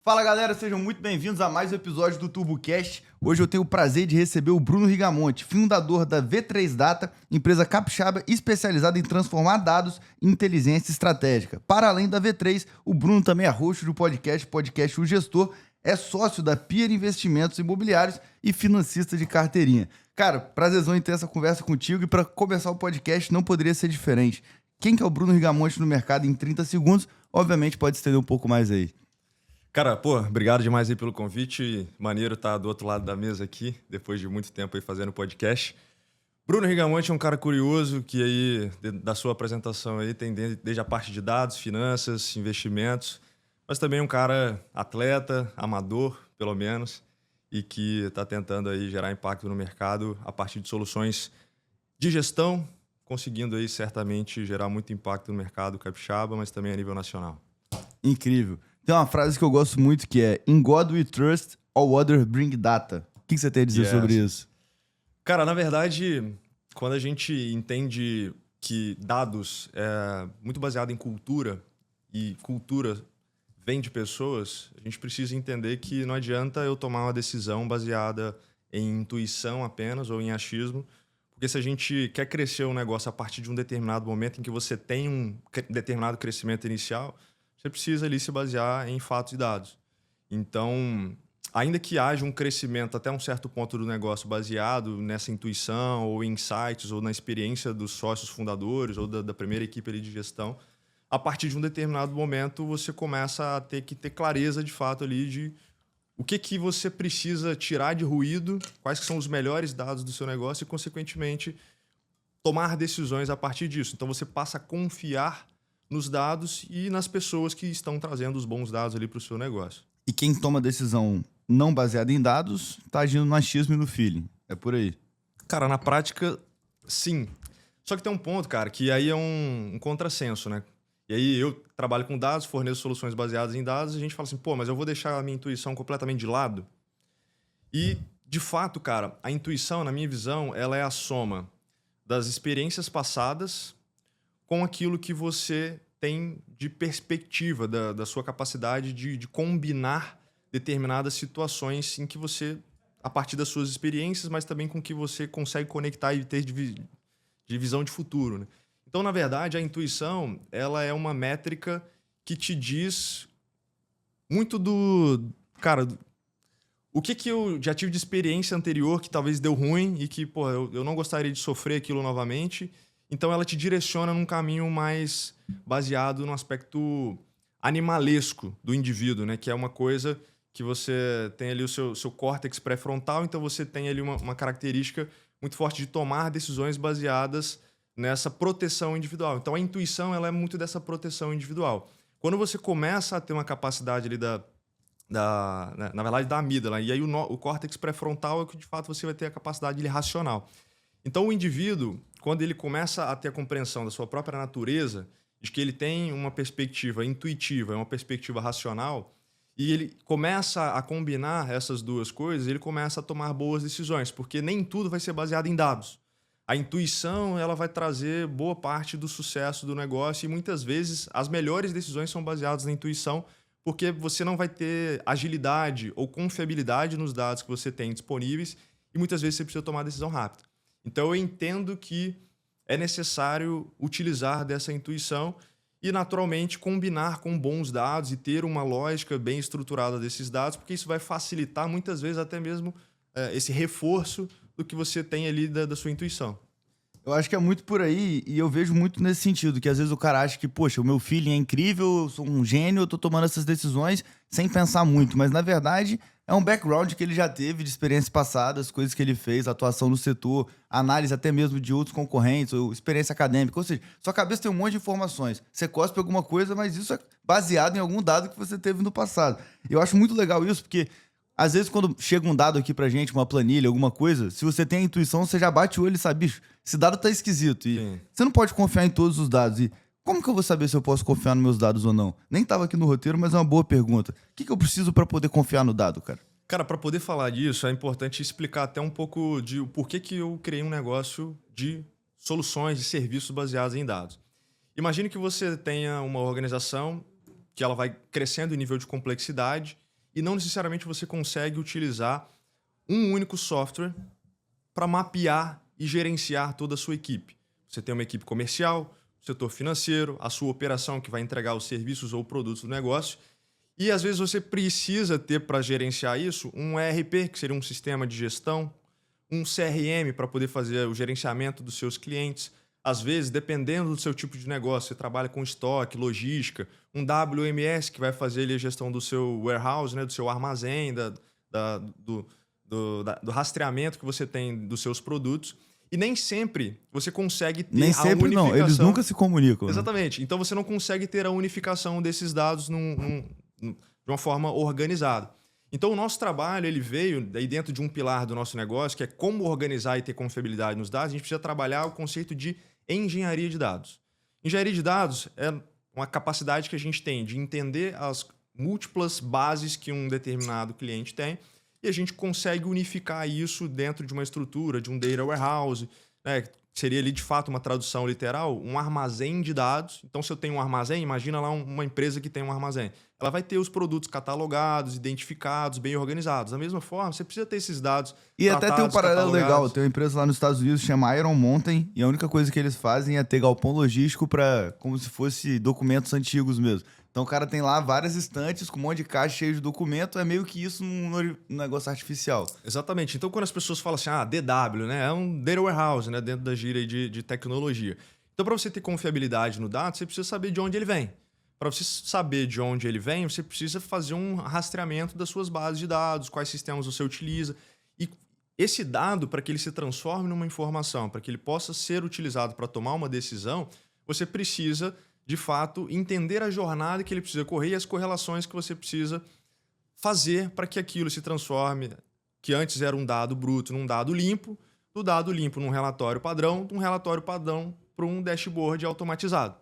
Fala galera, sejam muito bem-vindos a mais um episódio do TurboCast. Hoje eu tenho o prazer de receber o Bruno Rigamonti, fundador da V3 Data, empresa capixaba especializada em transformar dados em inteligência estratégica. Para além da V3, o Bruno também é host do podcast O Gestor, é sócio da Pier Investimentos Imobiliários e financista de carteirinha. Cara, prazerzão em ter essa conversa contigo e para começar o podcast não poderia ser diferente. Quem que é o Bruno Rigamonti no mercado em 30 segundos? Obviamente pode estender um pouco mais aí. Cara, obrigado demais aí pelo convite. Maneiro estar do outro lado da mesa aqui, depois de muito tempo aí fazendo podcast. Bruno Rigamonti é um cara curioso que aí, da sua apresentação aí, tem desde a parte de dados, finanças, investimentos, mas também um cara atleta, amador, pelo menos, e que está tentando aí gerar impacto no mercado a partir de soluções de gestão, conseguindo aí certamente gerar muito impacto no mercado capixaba, mas também a nível nacional. Incrível. Tem uma frase que eu gosto muito que é In God we trust, all other bring data. O que você tem a dizer sobre isso? Cara, na verdade, quando a gente entende que dados é muito baseado em cultura e cultura vem de pessoas, a gente precisa entender que não adianta eu tomar uma decisão baseada em intuição apenas ou em achismo, porque se a gente quer crescer um negócio a partir de um determinado momento em que você tem um determinado crescimento inicial, você precisa ali se basear em fatos e dados. Então, ainda que haja um crescimento até um certo ponto do negócio baseado nessa intuição ou em insights ou na experiência dos sócios fundadores ou da primeira equipe ali de gestão, a partir de um determinado momento você começa a ter que ter clareza de fato ali de o que você precisa tirar de ruído, quais que são os melhores dados do seu negócio e, consequentemente, tomar decisões a partir disso. Então, você passa a confiar nos dados e nas pessoas que estão trazendo os bons dados ali para o seu negócio. E quem toma decisão não baseada em dados está agindo no achismo e no feeling. É por aí. Cara, na prática, sim. Só que tem um ponto, cara, que aí é um contrassenso, né? E aí eu trabalho com dados, forneço soluções baseadas em dados e a gente fala assim, mas eu vou deixar a minha intuição completamente de lado? E, de fato, cara, a intuição, na minha visão, ela é a soma das experiências passadas com aquilo que você tem de perspectiva da sua capacidade de combinar determinadas situações em que você, a partir das suas experiências, mas também com que você consegue conectar e ter de visão de futuro, né? Então, na verdade, a intuição ela é uma métrica que te diz muito Cara, o que eu já tive de experiência anterior que talvez deu ruim e que, eu não gostaria de sofrer aquilo novamente. Então, ela te direciona num caminho mais baseado no aspecto animalesco do indivíduo, né? Que é uma coisa que você tem ali o seu córtex pré-frontal, então você tem ali uma característica muito forte de tomar decisões baseadas nessa proteção individual. Então, a intuição ela é muito dessa proteção individual. Quando você começa a ter uma capacidade ali na verdade, da amígdala, e aí o córtex pré-frontal é que, de fato, você vai ter a capacidade racional. Então, o indivíduo, quando ele começa a ter a compreensão da sua própria natureza, de que ele tem uma perspectiva intuitiva, uma perspectiva racional, e ele começa a combinar essas duas coisas, ele começa a tomar boas decisões, porque nem tudo vai ser baseado em dados. A intuição ela vai trazer boa parte do sucesso do negócio e muitas vezes as melhores decisões são baseadas na intuição, porque você não vai ter agilidade ou confiabilidade nos dados que você tem disponíveis e muitas vezes você precisa tomar decisão rápida. Então, eu entendo que é necessário utilizar dessa intuição e, naturalmente, combinar com bons dados e ter uma lógica bem estruturada desses dados, porque isso vai facilitar, muitas vezes, até mesmo esse reforço do que você tem ali da sua intuição. Eu acho que é muito por aí e eu vejo muito nesse sentido, que às vezes o cara acha que, poxa, o meu feeling é incrível, eu sou um gênio, eu tô tomando essas decisões sem pensar muito, mas na verdade é um background que ele já teve de experiências passadas, coisas que ele fez, atuação no setor, análise até mesmo de outros concorrentes, ou experiência acadêmica, ou seja, sua cabeça tem um monte de informações, você cospe alguma coisa, mas isso é baseado em algum dado que você teve no passado. Eu acho muito legal isso, porque às vezes, quando chega um dado aqui pra gente, uma planilha, alguma coisa, se você tem a intuição, você já bate o olho e sabe, bicho, esse dado tá esquisito. E Sim. você não pode confiar em todos os dados. E como que eu vou saber se eu posso confiar nos meus dados ou não? Nem tava aqui no roteiro, mas é uma boa pergunta. O que eu preciso pra poder confiar no dado, cara? Cara, para poder falar disso, é importante explicar até um pouco de por que eu criei um negócio de soluções, de serviços baseados em dados. Imagine que você tenha uma organização que ela vai crescendo em nível de complexidade e não necessariamente você consegue utilizar um único software para mapear e gerenciar toda a sua equipe. Você tem uma equipe comercial, setor financeiro, a sua operação que vai entregar os serviços ou produtos do negócio. E às vezes você precisa ter para gerenciar isso um ERP, que seria um sistema de gestão, um CRM para poder fazer o gerenciamento dos seus clientes. Às vezes, dependendo do seu tipo de negócio, você trabalha com estoque, logística, um WMS que vai fazer ali a gestão do seu warehouse, né, do seu armazém, do rastreamento que você tem dos seus produtos. E nem sempre você consegue ter Nem sempre unificação. não, eles nunca se comunicam. Né? Exatamente. Então você não consegue ter a unificação desses dados de uma forma organizada. Então o nosso trabalho ele veio daí dentro de um pilar do nosso negócio, que é como organizar e ter confiabilidade nos dados. A gente precisa trabalhar o conceito de engenharia de dados. Engenharia de dados é uma capacidade que a gente tem de entender as múltiplas bases que um determinado cliente tem e a gente consegue unificar isso dentro de uma estrutura, de um data warehouse, né? Seria ali de fato uma tradução literal, um armazém de dados. Então, se eu tenho um armazém, imagina lá uma empresa que tem um armazém. Ela vai ter os produtos catalogados, identificados, bem organizados. Da mesma forma, você precisa ter esses dados. E até tem um paralelo legal. Tem uma empresa lá nos Estados Unidos que chama Iron Mountain, e a única coisa que eles fazem é ter galpão logístico para como se fosse documentos antigos mesmo. Então o cara tem lá várias estantes com um monte de caixa cheio de documento, é meio que isso num negócio artificial. Exatamente. Então quando as pessoas falam assim, DW, né? É um data warehouse, né? Dentro da gíria de tecnologia. Então para você ter confiabilidade no dado, você precisa saber de onde ele vem. Para você saber de onde ele vem, você precisa fazer um rastreamento das suas bases de dados, quais sistemas você utiliza. E esse dado, para que ele se transforme numa informação, para que ele possa ser utilizado para tomar uma decisão, você precisa de fato, entender a jornada que ele precisa correr e as correlações que você precisa fazer para que aquilo se transforme, que antes era um dado bruto num dado limpo, do dado limpo num relatório padrão, de um relatório padrão para um dashboard automatizado.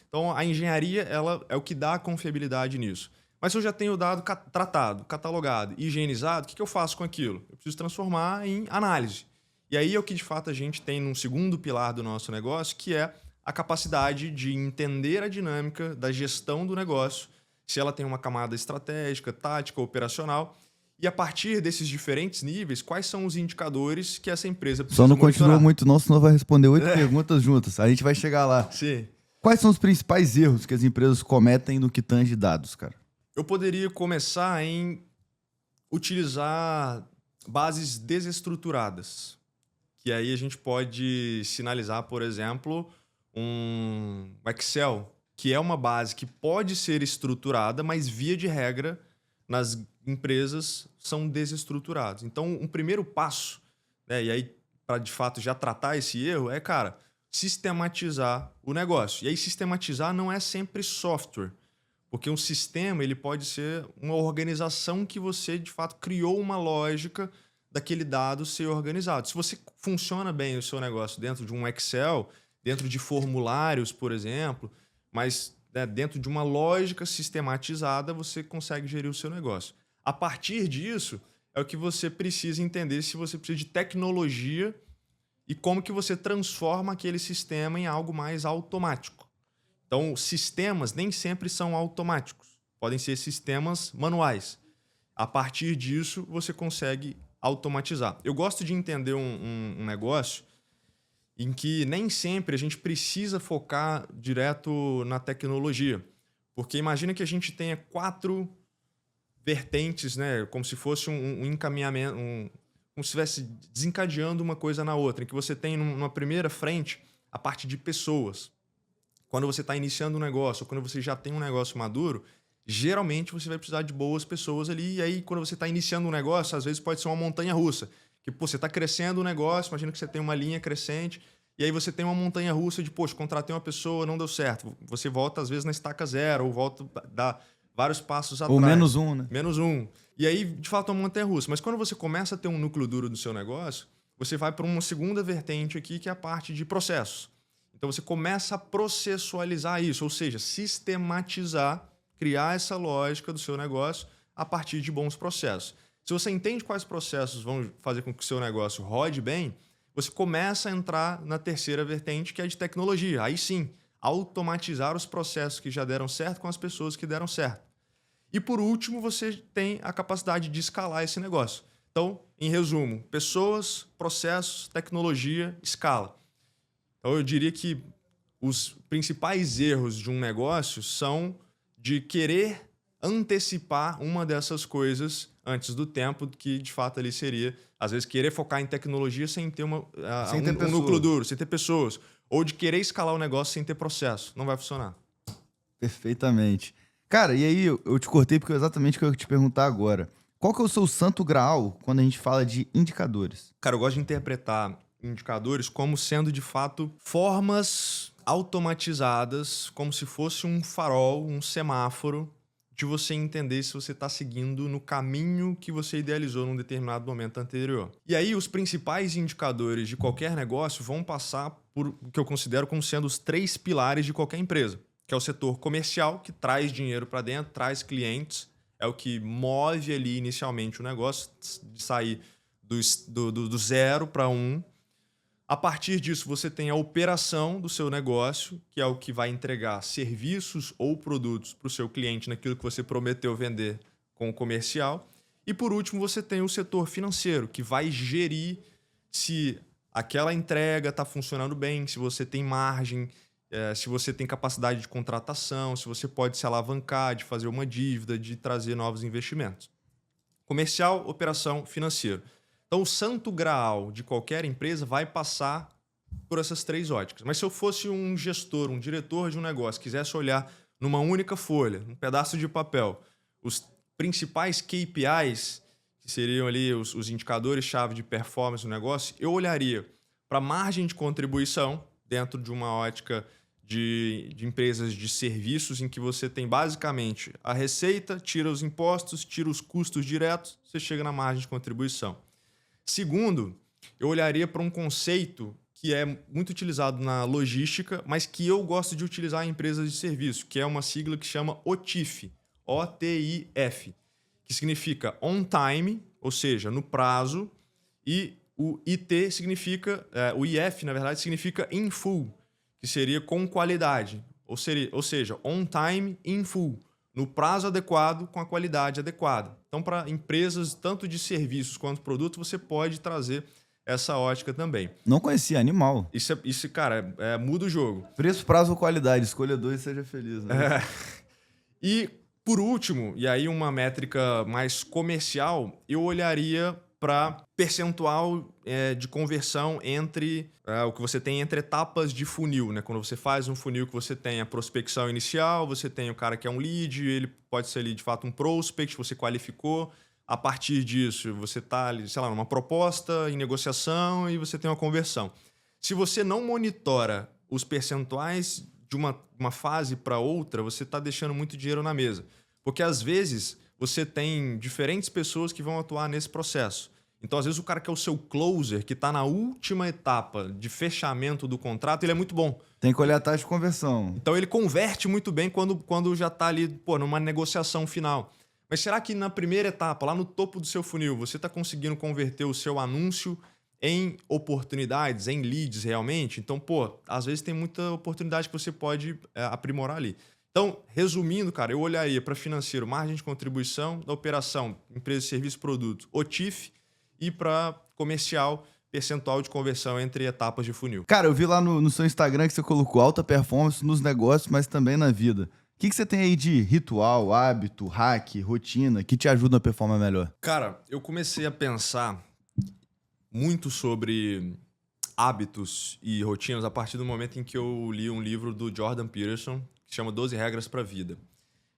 Então, a engenharia ela é o que dá a confiabilidade nisso. Mas se eu já tenho o dado tratado, catalogado, higienizado, o que eu faço com aquilo? Eu preciso transformar em análise. E aí é o que, de fato, a gente tem num segundo pilar do nosso negócio, que é a capacidade de entender a dinâmica da gestão do negócio, se ela tem uma camada estratégica, tática, operacional, e a partir desses diferentes níveis, quais são os indicadores que essa empresa precisa Só não monitorar. continua muito não, senão vai responder 8 perguntas juntas. A gente vai chegar lá. Sim. Quais são os principais erros que as empresas cometem no que tange dados, cara? Eu poderia começar em utilizar bases desestruturadas, que aí a gente pode sinalizar, por exemplo, um Excel, que é uma base que pode ser estruturada, mas via de regra, nas empresas são desestruturados. Então, um primeiro passo, né, e aí para de fato já tratar esse erro, é, cara, sistematizar o negócio. E aí sistematizar não é sempre software, porque um sistema ele pode ser uma organização que você de fato criou uma lógica daquele dado ser organizado. Se você funciona bem o seu negócio dentro de um Excel, dentro de formulários, por exemplo, mas dentro de uma lógica sistematizada, você consegue gerir o seu negócio. A partir disso, é o que você precisa entender se você precisa de tecnologia e como que você transforma aquele sistema em algo mais automático. Então, sistemas nem sempre são automáticos. Podem ser sistemas manuais. A partir disso, você consegue automatizar. Eu gosto de entender um negócio em que nem sempre a gente precisa focar direto na tecnologia. Porque imagina que a gente tenha 4 vertentes, né? Como se fosse um encaminhamento, como se estivesse desencadeando uma coisa na outra, em que você tem numa primeira frente a parte de pessoas. Quando você está iniciando um negócio, ou quando você já tem um negócio maduro, geralmente você vai precisar de boas pessoas ali, e aí quando você está iniciando um negócio, às vezes pode ser uma montanha-russa. Que, pô, você está crescendo o negócio, imagina que você tem uma linha crescente, e aí você tem uma montanha-russa de, poxa, contratei uma pessoa, não deu certo. Você volta, às vezes, na estaca zero, ou volta a dar vários passos atrás. Ou menos um, né? Menos um. E aí, de fato, é uma montanha-russa. Mas quando você começa a ter um núcleo duro do seu negócio, você vai para uma segunda vertente aqui, que é a parte de processos. Então, você começa a processualizar isso, ou seja, sistematizar, criar essa lógica do seu negócio a partir de bons processos. Se você entende quais processos vão fazer com que o seu negócio rode bem, você começa a entrar na terceira vertente, que é de tecnologia. Aí sim, automatizar os processos que já deram certo com as pessoas que deram certo. E por último, você tem a capacidade de escalar esse negócio. Então, em resumo, pessoas, processos, tecnologia, escala. Então, eu diria que os principais erros de um negócio são de querer antecipar uma dessas coisas antes do tempo, que de fato ali seria, às vezes, querer focar em tecnologia sem ter um núcleo duro, sem ter pessoas. Ou de querer escalar o negócio sem ter processo. Não vai funcionar. Perfeitamente. Cara, e aí eu te cortei porque é exatamente o que eu ia te perguntar agora. Qual que é o seu santo graal quando a gente fala de indicadores? Cara, eu gosto de interpretar indicadores como sendo, de fato, formas automatizadas, como se fosse um farol, um semáforo, de você entender se você está seguindo no caminho que você idealizou num determinado momento anterior. E aí, os principais indicadores de qualquer negócio vão passar por o que eu considero como sendo os 3 pilares de qualquer empresa, que é o setor comercial, que traz dinheiro para dentro, traz clientes, é o que move ali inicialmente o negócio, de sair do 0 para 1. A partir disso, você tem a operação do seu negócio, que é o que vai entregar serviços ou produtos para o seu cliente naquilo que você prometeu vender com o comercial. E, por último, você tem o setor financeiro, que vai gerir se aquela entrega está funcionando bem, se você tem margem, se você tem capacidade de contratação, se você pode se alavancar, de fazer uma dívida, de trazer novos investimentos. Comercial, operação, financeiro. Então, o santo graal de qualquer empresa vai passar por essas 3 óticas. Mas se eu fosse um gestor, um diretor de um negócio, quisesse olhar numa única folha, um pedaço de papel, os principais KPIs, que seriam ali os indicadores-chave de performance do negócio, eu olharia para a margem de contribuição dentro de uma ótica de empresas de serviços em que você tem basicamente a receita, tira os impostos, tira os custos diretos, você chega na margem de contribuição. Segundo, eu olharia para um conceito que é muito utilizado na logística, mas que eu gosto de utilizar em empresas de serviço, que é uma sigla que chama OTIF, O-T-I-F, que significa on time, ou seja, no prazo, e o IT significa, o IF, na verdade, significa in full, que seria com qualidade, ou seja, on time, in full, no prazo adequado, com a qualidade adequada. Então, para empresas, tanto de serviços quanto produtos, você pode trazer essa ótica também. Não conhecia, animal. Isso cara, muda o jogo. Preço, prazo ou qualidade. Escolha 2 e seja feliz. Né? E, por último, e aí uma métrica mais comercial, eu olharia para percentual de conversão entre o que você tem entre etapas de funil, né? Quando você faz um funil que você tem a prospecção inicial, você tem o cara que é um lead, ele pode ser ali de fato um prospect, você qualificou. A partir disso, você está, sei lá, numa proposta, em negociação e você tem uma conversão. Se você não monitora os percentuais de uma fase para outra, você está deixando muito dinheiro na mesa. Porque às vezes você tem diferentes pessoas que vão atuar nesse processo. Então, às vezes, o cara que é o seu closer, que está na última etapa de fechamento do contrato, ele é muito bom. Tem que olhar a taxa de conversão. Então, ele converte muito bem quando já está ali, numa negociação final. Mas será que na primeira etapa, lá no topo do seu funil, você está conseguindo converter o seu anúncio em oportunidades, em leads realmente? Então, às vezes tem muita oportunidade que você pode aprimorar ali. Então, resumindo, cara, eu olharia para financeiro, margem de contribuição, da operação, empresa, serviço, produto, OTIF, e para comercial, percentual de conversão entre etapas de funil. Cara, eu vi lá no seu Instagram que você colocou alta performance nos negócios, mas também na vida. O que você tem aí de ritual, hábito, hack, rotina, que te ajuda a performar melhor? Cara, eu comecei a pensar muito sobre hábitos e rotinas a partir do momento em que eu li um livro do Jordan Peterson, que chama 12 Regras para a Vida.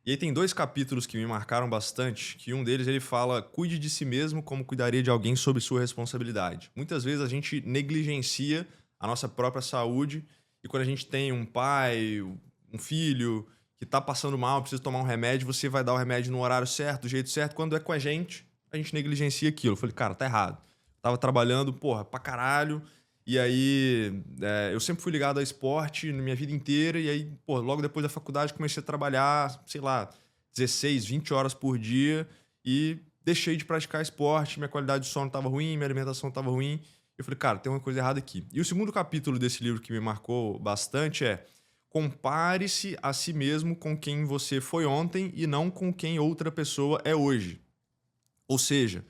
E aí tem 2 capítulos que me marcaram bastante, que um deles ele fala: cuide de si mesmo como cuidaria de alguém sob sua responsabilidade. Muitas vezes a gente negligencia a nossa própria saúde e quando a gente tem um pai, um filho que está passando mal, precisa tomar um remédio, você vai dar o remédio no horário certo, do jeito certo. Quando é com a gente negligencia aquilo. Eu falei, cara, tá errado. Tava trabalhando, pra caralho. E aí, eu sempre fui ligado a esporte na minha vida inteira. E aí, logo depois da faculdade, comecei a trabalhar, sei lá, 16, 20 horas por dia. E deixei de praticar esporte. Minha qualidade de sono estava ruim, minha alimentação estava ruim. Eu falei, cara, tem uma coisa errada aqui. E o segundo capítulo desse livro que me marcou bastante é: compare-se a si mesmo com quem você foi ontem e não com quem outra pessoa é hoje. Ou seja,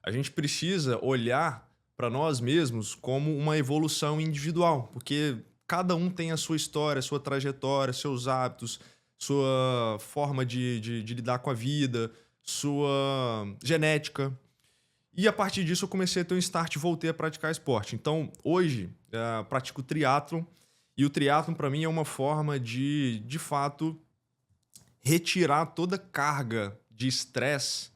a gente precisa olhar para nós mesmos como uma evolução individual, porque cada um tem a sua história, sua trajetória, seus hábitos, sua forma de lidar com a vida, sua genética. E a partir disso eu comecei a ter um start e voltei a praticar esporte. Então, hoje, pratico triatlon, e o triatlon para mim é uma forma de fato, retirar toda a carga de estresse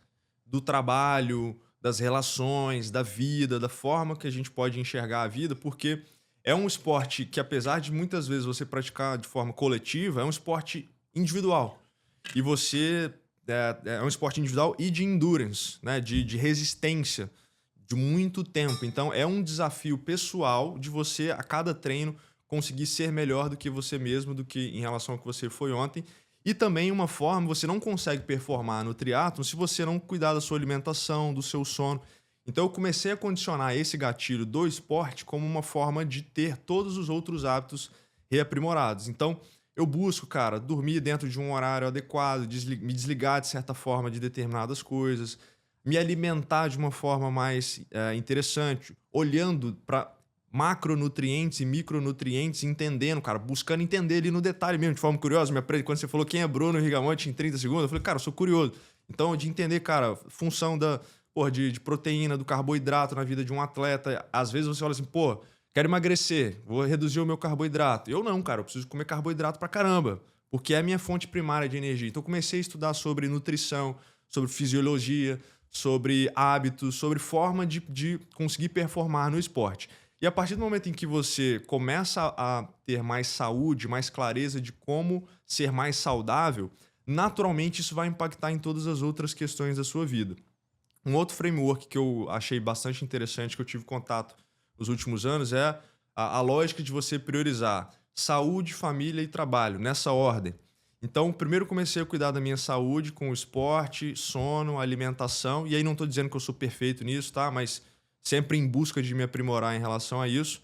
do trabalho, das relações, da vida, da forma que a gente pode enxergar a vida, porque é um esporte que, apesar de muitas vezes você praticar de forma coletiva, é um esporte individual. E você é um esporte individual e de endurance, né? De resistência, de muito tempo. Então, é um desafio pessoal de você, a cada treino, conseguir ser melhor do que você mesmo, do que em relação ao que você foi ontem. E também uma forma, você não consegue performar no triatlon se você não cuidar da sua alimentação, do seu sono. Então eu comecei a condicionar esse gatilho do esporte como uma forma de ter todos os outros hábitos reaprimorados. Então eu busco, cara, dormir dentro de um horário adequado, me desligar de certa forma de determinadas coisas, me alimentar de uma forma mais interessante, olhando para macronutrientes e micronutrientes, entendendo, cara, buscando entender ali no detalhe mesmo, de forma curiosa. Quando você falou quem é Bruno Rigamonti em 30 segundos, eu falei, cara, eu sou curioso. Então, de entender, cara, função de proteína, do carboidrato na vida de um atleta. Às vezes você olha assim, quero emagrecer, vou reduzir o meu carboidrato. Eu não, cara, eu preciso comer carboidrato pra caramba, porque é a minha fonte primária de energia. Então, eu comecei a estudar sobre nutrição, sobre fisiologia, sobre hábitos, sobre forma de conseguir performar no esporte. E a partir do momento em que você começa a ter mais saúde, mais clareza de como ser mais saudável, naturalmente isso vai impactar em todas as outras questões da sua vida. Um outro framework que eu achei bastante interessante, que eu tive contato nos últimos anos, é a lógica de você priorizar saúde, família e trabalho, nessa ordem. Então, primeiro comecei a cuidar da minha saúde com o esporte, sono, alimentação, e aí não estou dizendo que eu sou perfeito nisso, tá? Mas sempre em busca de me aprimorar em relação a isso.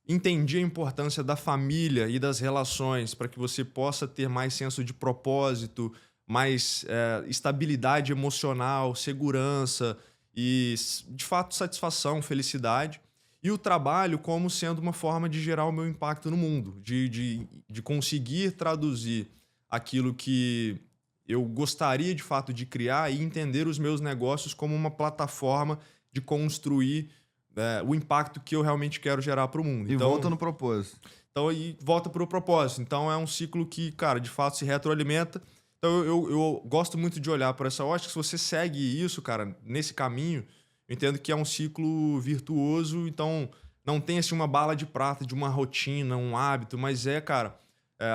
Entendi a importância da família e das relações para que você possa ter mais senso de propósito, mais estabilidade emocional, segurança e, de fato, satisfação, felicidade. E o trabalho como sendo uma forma de gerar o meu impacto no mundo, de conseguir traduzir aquilo que eu gostaria, de fato, de criar e entender os meus negócios como uma plataforma de construir o impacto que eu realmente quero gerar para o mundo. E volta no propósito. Então, aí volta para o propósito. Então, é um ciclo que, cara, de fato se retroalimenta. Então, eu gosto muito de olhar para essa ótica. Se você segue isso, cara, nesse caminho, eu entendo que é um ciclo virtuoso. Então, não tem assim uma bala de prata de uma rotina, um hábito, mas cara,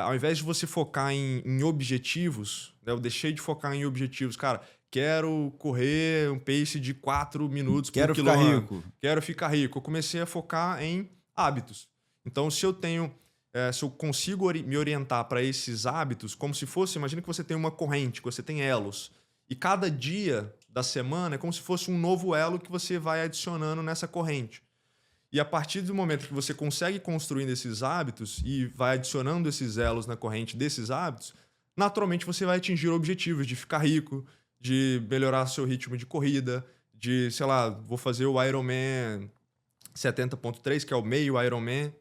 ao invés de você focar em objetivos, né, eu deixei de focar em objetivos, cara. Quero correr um pace de 4 minutos por quilômetro. Quero ficar rico. Quero ficar rico. Eu comecei a focar em hábitos. Então, se eu consigo me orientar para esses hábitos, como se fosse, imagina que você tem uma corrente, que você tem elos. E cada dia da semana é como se fosse um novo elo que você vai adicionando nessa corrente. E a partir do momento que você consegue construindo esses hábitos e vai adicionando esses elos na corrente desses hábitos, naturalmente você vai atingir objetivos de ficar rico, de melhorar seu ritmo de corrida, de, sei lá, vou fazer o Ironman 70.3, que é o meio Ironman,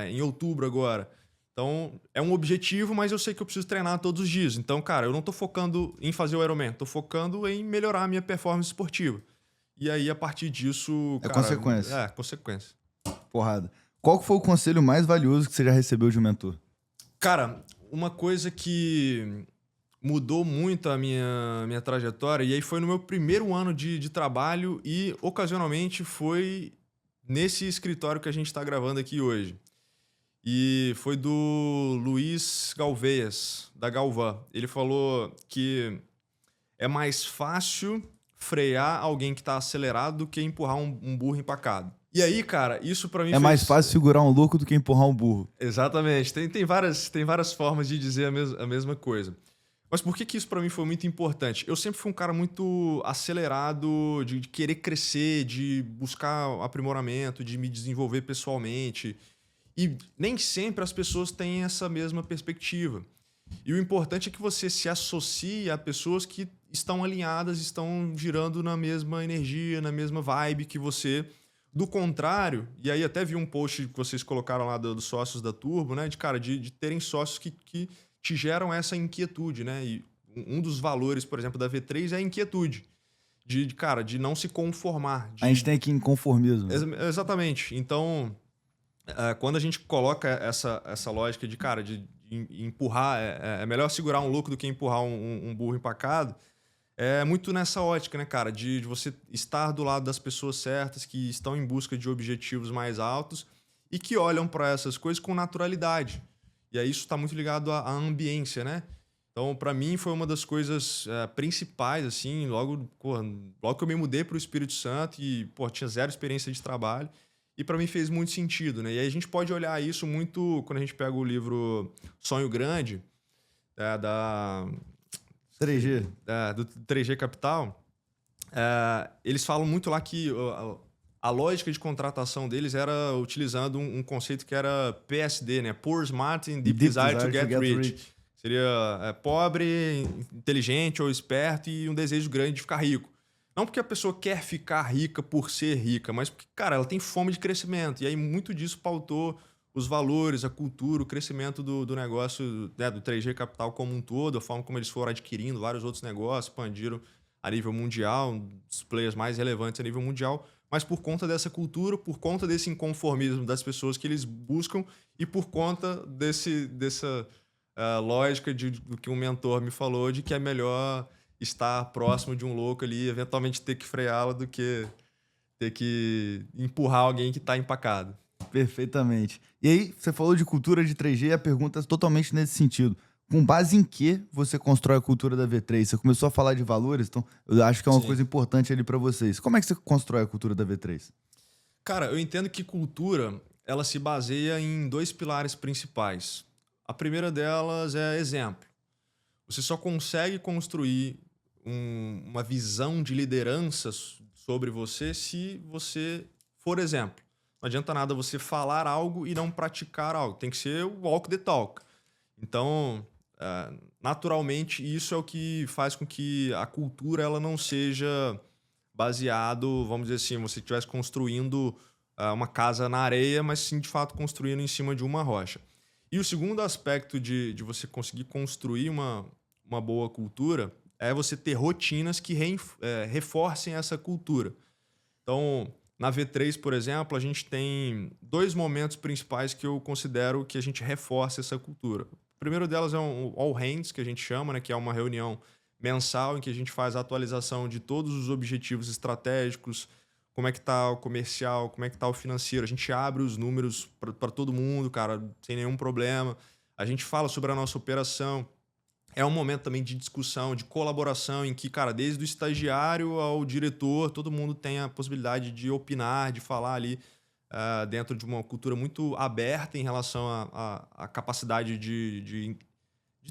em outubro agora. Então, é um objetivo, mas eu sei que eu preciso treinar todos os dias. Então, cara, eu não tô focando em fazer o Ironman, tô focando em melhorar a minha performance esportiva. E aí, a partir disso, cara... consequência. Consequência. Porrada. Qual foi o conselho mais valioso que você já recebeu de um mentor? Cara, uma coisa que mudou muito a minha trajetória, e aí foi no meu primeiro ano de trabalho e, ocasionalmente, foi nesse escritório que a gente está gravando aqui hoje. E foi do Luiz Galveias, da Galvan. Ele falou que é mais fácil frear alguém que está acelerado do que empurrar um burro empacado. E aí, cara, isso pra mim mais fácil segurar um louco do que empurrar um burro. Exatamente. Tem várias formas de dizer a mesma coisa. Mas por que isso pra mim foi muito importante? Eu sempre fui um cara muito acelerado, de querer crescer, de buscar aprimoramento, de me desenvolver pessoalmente. E nem sempre as pessoas têm essa mesma perspectiva. E o importante é que você se associe a pessoas que estão alinhadas, estão girando na mesma energia, na mesma vibe que você. Do contrário, e aí até vi um post que vocês colocaram lá dos sócios da Turbo, né? De terem sócios que te geram essa inquietude, né? E um dos valores, por exemplo, da V3 é a inquietude. De não se conformar. A gente tem aqui inconformismo. Exatamente. Então, quando a gente coloca essa lógica de empurrar, é melhor segurar um louco do que empurrar um burro empacado, é muito nessa ótica, né, cara? De você estar do lado das pessoas certas, que estão em busca de objetivos mais altos e que olham para essas coisas com naturalidade. E aí isso está muito ligado à ambiência, né? Então, para mim, foi uma das coisas principais, assim, logo que eu me mudei para o Espírito Santo e, tinha zero experiência de trabalho. E para mim fez muito sentido, né? E aí a gente pode olhar isso muito quando a gente pega o livro Sonho Grande, da 3G. Do 3G Capital. Eles falam muito lá que a lógica de contratação deles era utilizando um conceito que era PSD, né? Poor, Smart and Deep Desire to Get Rich. Seria pobre, inteligente ou esperto e um desejo grande de ficar rico. Não porque a pessoa quer ficar rica por ser rica, mas porque, cara, ela tem fome de crescimento. E aí muito disso pautou os valores, a cultura, o crescimento do negócio, né, do 3G Capital como um todo, a forma como eles foram adquirindo vários outros negócios, expandiram a nível mundial, um dos players mais relevantes a nível mundial, mas por conta dessa cultura, por conta desse inconformismo das pessoas que eles buscam e por conta dessa lógica do que um mentor me falou, de que é melhor estar próximo de um louco ali, eventualmente ter que freá-lo do que ter que empurrar alguém que está empacado. Perfeitamente. E aí, você falou de cultura de 3G e a pergunta é totalmente nesse sentido. Com base em que você constrói a cultura da V3? Você começou a falar de valores, então eu acho que é uma coisa importante ali para vocês. Como é que você constrói a cultura da V3? Cara, eu entendo que cultura, ela se baseia em 2 pilares principais. A primeira delas é exemplo. Você só consegue construir uma visão de liderança sobre você se você for exemplo. Não adianta nada você falar algo e não praticar algo. Tem que ser o walk the talk. Então, naturalmente, isso é o que faz com que a cultura ela não seja baseado, vamos dizer assim, você estivesse construindo uma casa na areia, mas sim, de fato, construindo em cima de uma rocha. E o segundo aspecto de você conseguir construir uma boa cultura é você ter rotinas que reforcem essa cultura. Então, na V3, por exemplo, a gente tem 2 momentos principais que eu considero que a gente reforça essa cultura. O primeiro delas é um All Hands, que a gente chama, né, que é uma reunião mensal em que a gente faz a atualização de todos os objetivos estratégicos, como é que tá o comercial, como é que tá o financeiro. A gente abre os números para todo mundo, cara, sem nenhum problema. A gente fala sobre a nossa operação. É um momento também de discussão, de colaboração, em que, cara, desde o estagiário ao diretor, todo mundo tem a possibilidade de opinar, de falar ali dentro de uma cultura muito aberta em relação à capacidade de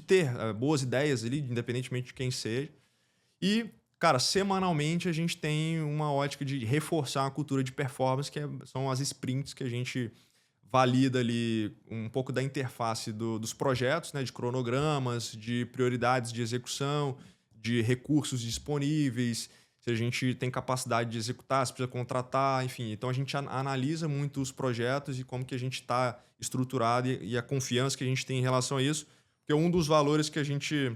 ter boas ideias ali, independentemente de quem seja. E, cara, semanalmente a gente tem uma ótica de reforçar a cultura de performance, que são as sprints que a gente valida ali um pouco da interface dos projetos, né, de cronogramas, de prioridades de execução, de recursos disponíveis, se a gente tem capacidade de executar, se precisa contratar, enfim. Então a gente analisa muito os projetos e como que a gente está estruturado e a confiança que a gente tem em relação a isso. Porque um dos valores que a gente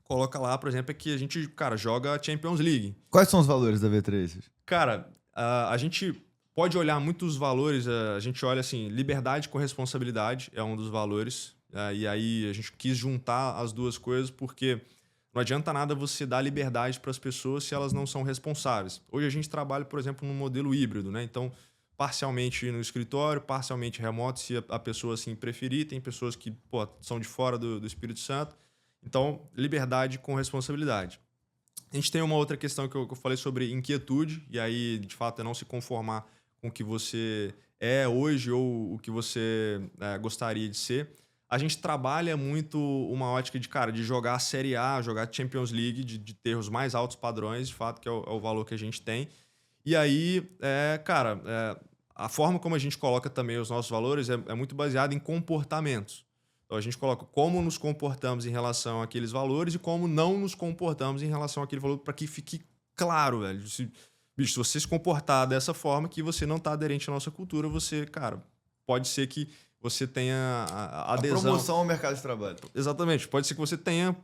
coloca lá, por exemplo, é que a gente, cara, joga a Champions League. Quais são os valores da V3? Cara, a gente pode olhar muitos valores, a gente olha assim, liberdade com responsabilidade é um dos valores, e aí a gente quis juntar as duas coisas porque não adianta nada você dar liberdade para as pessoas se elas não são responsáveis. Hoje a gente trabalha, por exemplo, num modelo híbrido, né? Então, parcialmente no escritório, parcialmente remoto, se a pessoa assim preferir. Tem pessoas que são de fora do Espírito Santo. Então, liberdade com responsabilidade. A gente tem uma outra questão que eu falei sobre inquietude, e aí, de fato, é não se conformar com o que você é hoje ou o que você gostaria de ser. A gente trabalha muito uma ótica de jogar a Série A, jogar Champions League, de ter os mais altos padrões, de fato, que é o valor que a gente tem. E aí, a forma como a gente coloca também os nossos valores é muito baseada em comportamentos. Então, a gente coloca como nos comportamos em relação àqueles valores e como não nos comportamos em relação àquele valor, para que fique claro, velho. Bicho, se você se comportar dessa forma que você não está aderente à nossa cultura, você, cara, pode ser que você tenha a adesão. A promoção ao mercado de trabalho. Exatamente. Pode ser que você tenha,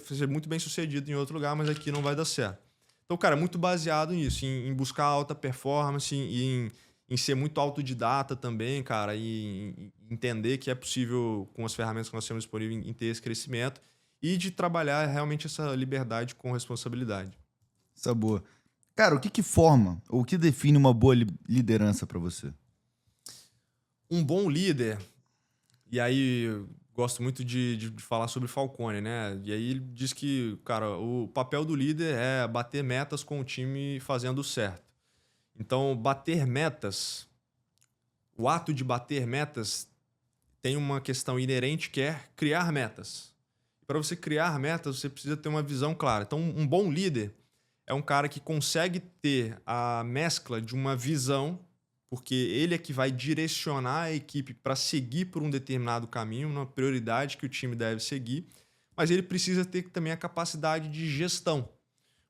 seja muito bem sucedido em outro lugar, mas aqui não vai dar certo. Então, cara, é muito baseado nisso, em buscar alta performance, em ser muito autodidata também, cara, e em entender que é possível, com as ferramentas que nós temos disponíveis, em ter esse crescimento e de trabalhar realmente essa liberdade com responsabilidade. Essa boa. Cara, o que forma ou o que define uma boa liderança para você? Um bom líder, e aí eu gosto muito de falar sobre Falcone, né? E aí ele diz que, cara, o papel do líder é bater metas com o time fazendo certo. Então, bater metas, o ato de bater metas tem uma questão inerente que é criar metas. Para você criar metas, você precisa ter uma visão clara. Então, um bom líder é um cara que consegue ter a mescla de uma visão, porque ele é que vai direcionar a equipe para seguir por um determinado caminho, uma prioridade que o time deve seguir, mas ele precisa ter também a capacidade de gestão,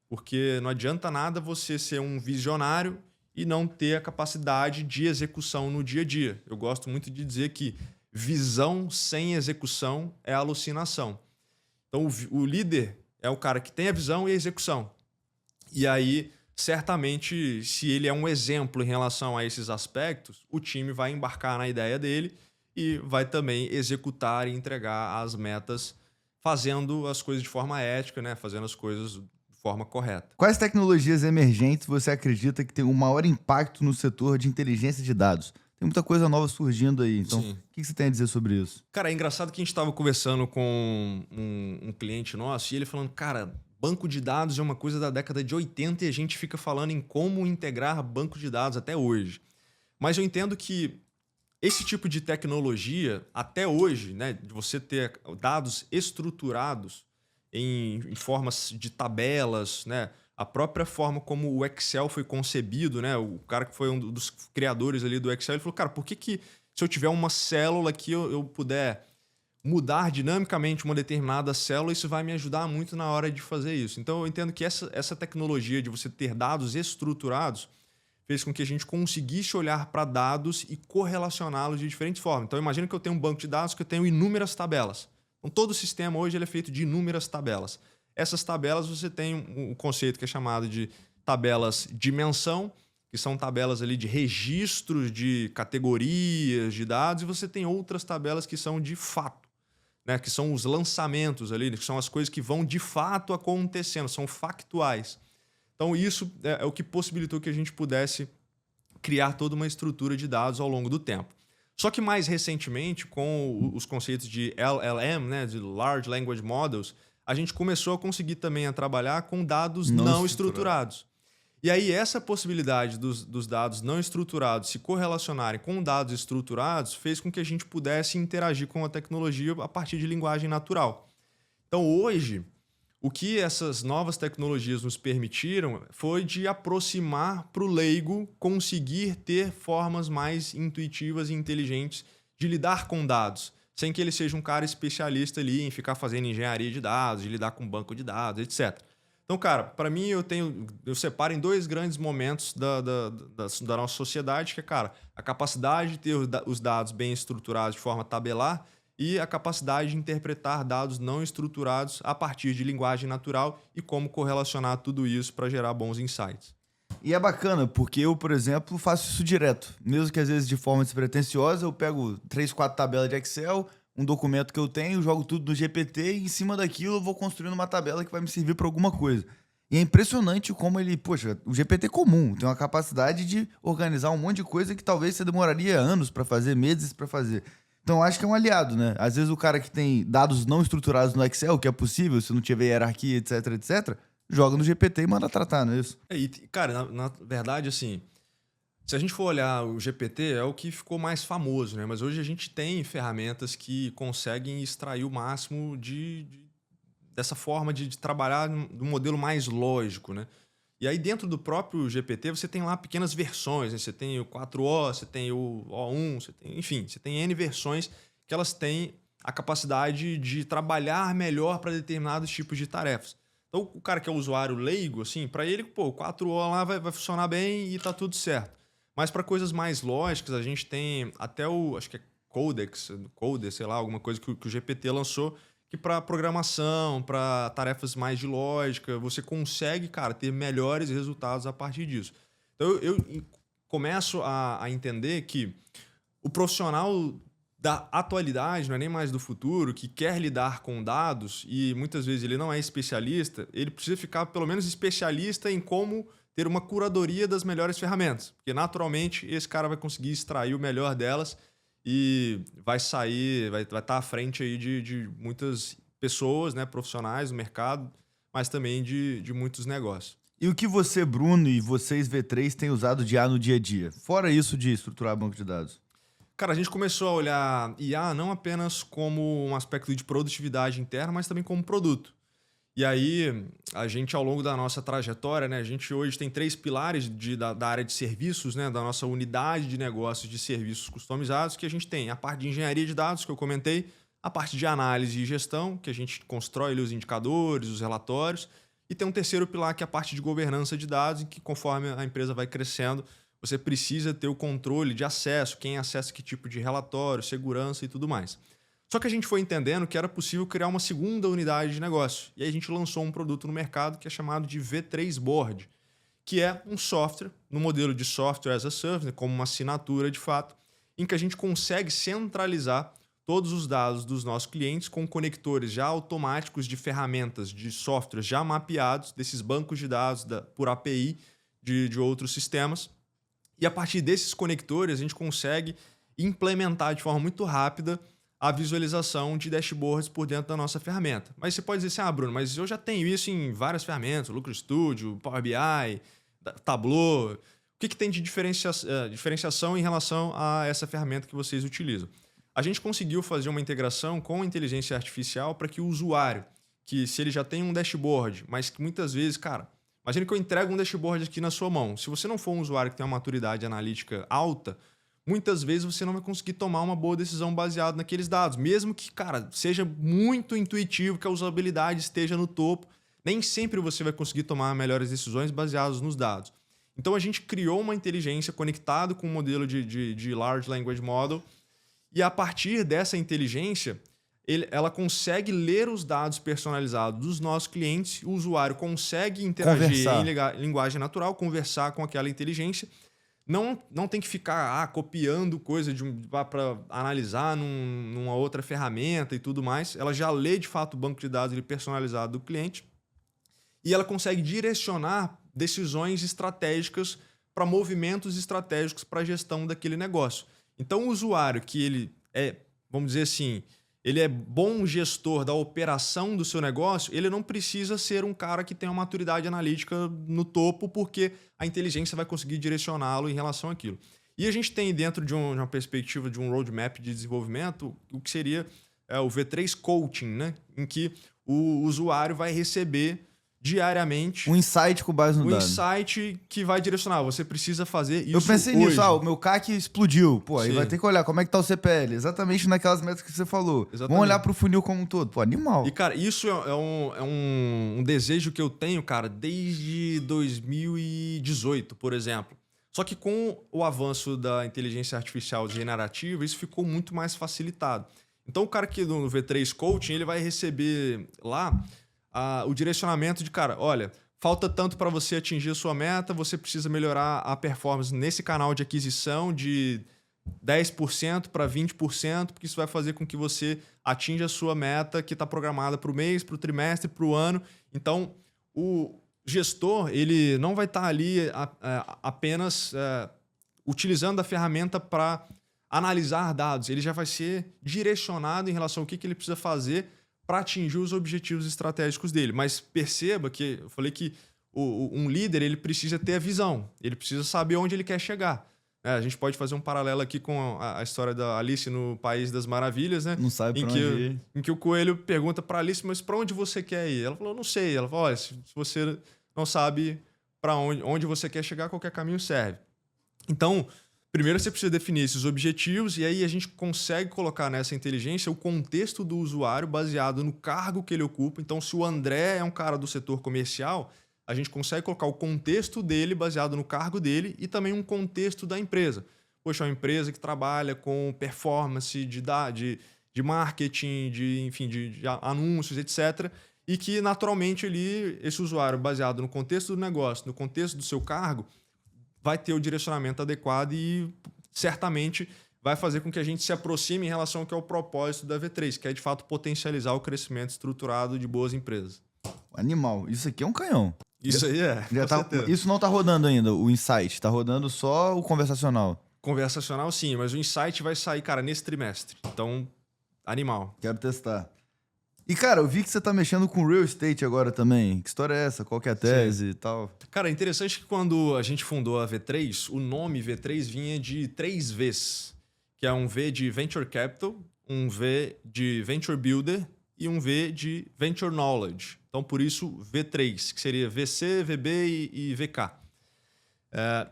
porque não adianta nada você ser um visionário e não ter a capacidade de execução no dia a dia. Eu gosto muito de dizer que visão sem execução é alucinação. Então, o líder é o cara que tem a visão e a execução. E aí, certamente, se ele é um exemplo em relação a esses aspectos, o time vai embarcar na ideia dele e vai também executar e entregar as metas, fazendo as coisas de forma ética, né? Fazendo as coisas de forma correta. Quais tecnologias emergentes você acredita que tem um maior impacto no setor de inteligência de dados? Tem muita coisa nova surgindo aí, então Sim. o que você tem a dizer sobre isso? Cara, é engraçado que a gente estava conversando com um cliente nosso e ele falando, cara, banco de dados é uma coisa da década de 80 e a gente fica falando em como integrar banco de dados até hoje. Mas eu entendo que esse tipo de tecnologia, até hoje, né, de você ter dados estruturados em formas de tabelas, né, a própria forma como o Excel foi concebido, né, o cara que foi um dos criadores ali do Excel, ele falou, cara, por que se eu tiver uma célula que eu puder mudar dinamicamente uma determinada célula, isso vai me ajudar muito na hora de fazer isso. Então, eu entendo que essa tecnologia de você ter dados estruturados fez com que a gente conseguisse olhar para dados e correlacioná-los de diferentes formas. Então, imagina que eu tenho um banco de dados que eu tenho inúmeras tabelas. Então, todo o sistema hoje ele é feito de inúmeras tabelas. Essas tabelas, você tem um conceito que é chamado de tabelas dimensão, que são tabelas ali de registros de categorias de dados, e você tem outras tabelas que são de fato, né? Que são os lançamentos ali, que são as coisas que vão de fato acontecendo, são factuais. Então, isso é o que possibilitou que a gente pudesse criar toda uma estrutura de dados ao longo do tempo. Só que mais recentemente, com os conceitos de LLM, né, de Large Language Models, a gente começou a conseguir também a trabalhar com dados não estruturados. E aí essa possibilidade dos dados não estruturados se correlacionarem com dados estruturados fez com que a gente pudesse interagir com a tecnologia a partir de linguagem natural. Então hoje, o que essas novas tecnologias nos permitiram foi de aproximar para o leigo conseguir ter formas mais intuitivas e inteligentes de lidar com dados, sem que ele seja um cara especialista ali em ficar fazendo engenharia de dados, de lidar com banco de dados, etc. Então, cara, para mim eu separo em dois grandes momentos da nossa sociedade, que é, cara, a capacidade de ter os dados bem estruturados de forma tabelar e a capacidade de interpretar dados não estruturados a partir de linguagem natural e como correlacionar tudo isso para gerar bons insights. E é bacana, porque eu, por exemplo, faço isso direto. Mesmo que às vezes de forma despretensiosa, eu pego 3, 4 tabelas de Excel, um documento que eu tenho, jogo tudo no GPT e em cima daquilo eu vou construindo uma tabela que vai me servir para alguma coisa. E é impressionante como ele, poxa, o GPT comum tem uma capacidade de organizar um monte de coisa que talvez você demoraria anos para fazer, meses para fazer. Então, eu acho que é um aliado, né? Às vezes o cara que tem dados não estruturados no Excel, que é possível, se não tiver hierarquia, etc, etc, joga no GPT e manda tratar, não é isso? Cara, na verdade, assim, se a gente for olhar o GPT, é o que ficou mais famoso, né? Mas hoje a gente tem ferramentas que conseguem extrair o máximo dessa forma de trabalhar de um modelo mais lógico, né? E aí, dentro do próprio GPT, você tem lá pequenas versões, né? Você tem o 4O, você tem o O1, enfim, você tem N versões que elas têm a capacidade de trabalhar melhor para determinados tipos de tarefas. Então, o cara que é usuário leigo, assim, para ele, pô, o 4O lá vai funcionar bem e tá tudo certo. Mas para coisas mais lógicas, a gente tem até acho que é Codex, sei lá, alguma coisa que o GPT lançou, que para programação, para tarefas mais de lógica, você consegue, cara, ter melhores resultados a partir disso. Então, eu começo a entender que o profissional da atualidade, não é nem mais do futuro, que quer lidar com dados e muitas vezes ele não é especialista, ele precisa ficar pelo menos especialista em como ter uma curadoria das melhores ferramentas, porque naturalmente esse cara vai conseguir extrair o melhor delas e vai estar à frente aí de muitas pessoas, né, profissionais no mercado, mas também de muitos negócios. E o que você, Bruno, e vocês V3 têm usado de IA no dia a dia? Fora isso de estruturar banco de dados. Cara, a gente começou a olhar IA não apenas como um aspecto de produtividade interna, mas também como produto. E aí, a gente, ao longo da nossa trajetória, né, a gente hoje tem 3 pilares da área de serviços, né, da nossa unidade de negócios de serviços customizados, que a gente tem a parte de engenharia de dados, que eu comentei, a parte de análise e gestão, que a gente constrói ali os indicadores, os relatórios, e tem um terceiro pilar, que é a parte de governança de dados, em que conforme a empresa vai crescendo, você precisa ter o controle de acesso, quem acessa que tipo de relatório, segurança e tudo mais. Só que a gente foi entendendo que era possível criar uma segunda unidade de negócio. E aí a gente lançou um produto no mercado que é chamado de V3 Board, que é um software, no modelo de software as a service, né, como uma assinatura de fato, em que a gente consegue centralizar todos os dados dos nossos clientes com conectores já automáticos de ferramentas, de softwares já mapeados, desses bancos de dados por API de outros sistemas. E a partir desses conectores, a gente consegue implementar de forma muito rápida a visualização de dashboards por dentro da nossa ferramenta. Mas você pode dizer assim, Bruno, mas eu já tenho isso em várias ferramentas, Lucro Studio, Power BI, Tableau. O que tem de diferenciação em relação a essa ferramenta que vocês utilizam? A gente conseguiu fazer uma integração com a inteligência artificial para que o usuário, que se ele já tem um dashboard, mas que muitas vezes, cara, imagina que eu entrego um dashboard aqui na sua mão. Se você não for um usuário que tem uma maturidade analítica alta, muitas vezes você não vai conseguir tomar uma boa decisão baseada naqueles dados. Mesmo que, cara, seja muito intuitivo, que a usabilidade esteja no topo, nem sempre você vai conseguir tomar melhores decisões baseadas nos dados. Então, a gente criou uma inteligência conectada com um modelo de Large Language Model e, a partir dessa inteligência, ela consegue ler os dados personalizados dos nossos clientes, o usuário consegue interagir em linguagem natural, conversar com aquela inteligência. Não tem que ficar copiando coisa para analisar numa outra ferramenta e tudo mais. Ela já lê, de fato, o banco de dados personalizado do cliente e ela consegue direcionar decisões estratégicas para movimentos estratégicos para a gestão daquele negócio. Então, o usuário que ele é, vamos dizer assim, ele é bom gestor da operação do seu negócio, ele não precisa ser um cara que tenha uma maturidade analítica no topo, porque a inteligência vai conseguir direcioná-lo em relação àquilo. E a gente tem dentro de uma perspectiva de um roadmap de desenvolvimento o que seria o V3 Coaching, né? Em que o usuário vai receber diariamente um insight com base no dado. Um insight que vai direcionar. Você precisa fazer isso. Eu pensei hoje. nisso. O meu CAC explodiu. Pô, aí vai ter que olhar como é que tá o CPL. Exatamente naquelas metas que você falou. Exatamente. Vamos olhar pro funil como um todo. Pô, animal. E, cara, isso é um desejo que eu tenho, cara, desde 2018, por exemplo. Só que com o avanço da inteligência artificial generativa, isso ficou muito mais facilitado. Então, o cara que no V3 Coaching, ele vai receber lá o direcionamento de, cara, olha, falta tanto para você atingir a sua meta, você precisa melhorar a performance nesse canal de aquisição de 10% para 20%, porque isso vai fazer com que você atinja a sua meta que está programada para o mês, para o trimestre, para o ano. Então, o gestor ele não vai estar ali apenas utilizando a ferramenta para analisar dados, ele já vai ser direcionado em relação ao que ele precisa fazer para atingir os objetivos estratégicos dele. Mas perceba que eu falei que um líder ele precisa ter a visão, ele precisa saber onde ele quer chegar. A gente pode fazer um paralelo aqui com a história da Alice no País das Maravilhas, né? Não sabe para onde ir. Em que o coelho pergunta para Alice, mas para onde você quer ir? Ela falou, não sei. Ela falou, olha, se você não sabe para onde você quer chegar, qualquer caminho serve. Então, primeiro você precisa definir esses objetivos e aí a gente consegue colocar nessa inteligência o contexto do usuário baseado no cargo que ele ocupa. Então, se o André é um cara do setor comercial, a gente consegue colocar o contexto dele baseado no cargo dele e também um contexto da empresa. Poxa, é uma empresa que trabalha com performance de marketing, de anúncios, etc. E que, naturalmente, esse usuário, baseado no contexto do negócio, no contexto do seu cargo, vai ter o direcionamento adequado e, certamente, vai fazer com que a gente se aproxime em relação ao que é o propósito da V3, que é, de fato, potencializar o crescimento estruturado de boas empresas. Animal. Isso aqui é um canhão. Isso aí é. Isso não tá rodando ainda, o Insight. Tá rodando só o conversacional. Conversacional, sim, mas o Insight vai sair, cara, nesse trimestre. Então, animal. Quero testar. E, cara, eu vi que você tá mexendo com real estate agora também. Que história é essa? Qual que é a tese e tal? Cara, é interessante que quando a gente fundou a V3, o nome V3 vinha de 3 Vs, que é um V de Venture Capital, um V de Venture Builder e um V de Venture Knowledge. Então, por isso, V3, que seria VC, VB e VK.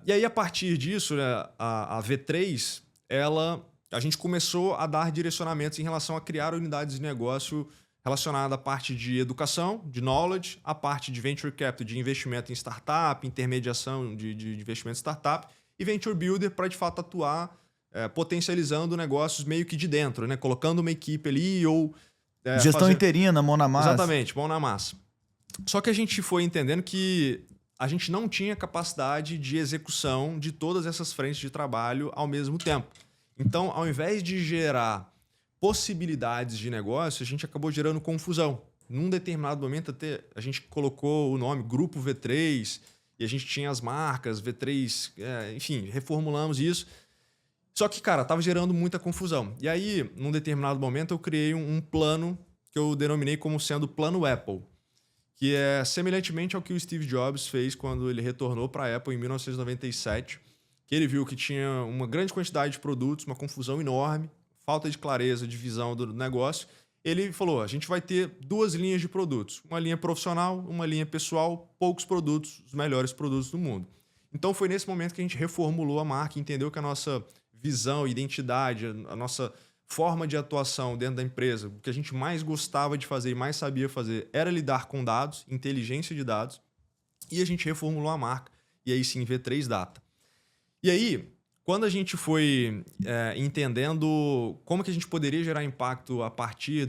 E aí, a partir disso, né, a V3, a gente começou a dar direcionamentos em relação a criar unidades de negócio relacionada à parte de educação, de knowledge, a parte de venture capital, de investimento em startup, intermediação de investimento em startup, e venture builder para, de fato, atuar potencializando negócios meio que de dentro, né? Colocando uma equipe ali ou... Gestão interina, mão na massa. Exatamente, mão na massa. Só que a gente foi entendendo que a gente não tinha capacidade de execução de todas essas frentes de trabalho ao mesmo tempo. Então, ao invés de gerar possibilidades de negócio, a gente acabou gerando confusão. Num determinado momento, até a gente colocou o nome Grupo V3 e a gente tinha as marcas V3, enfim, reformulamos isso. Só que, cara, tava gerando muita confusão. E aí, num determinado momento, eu criei um plano que eu denominei como sendo Plano Apple, que é semelhantemente ao que o Steve Jobs fez quando ele retornou para a Apple em 1997, que ele viu que tinha uma grande quantidade de produtos, uma confusão enorme, falta de clareza, de visão do negócio. Ele falou, a gente vai ter 2 linhas de produtos, uma linha profissional, uma linha pessoal, poucos produtos, os melhores produtos do mundo. Então foi nesse momento que a gente reformulou a marca, entendeu que a nossa visão, identidade, a nossa forma de atuação dentro da empresa, o que a gente mais gostava de fazer e mais sabia fazer era lidar com dados, inteligência de dados, e a gente reformulou a marca, e aí sim V3 Data. E aí, quando a gente foi entendendo como que a gente poderia gerar impacto a partir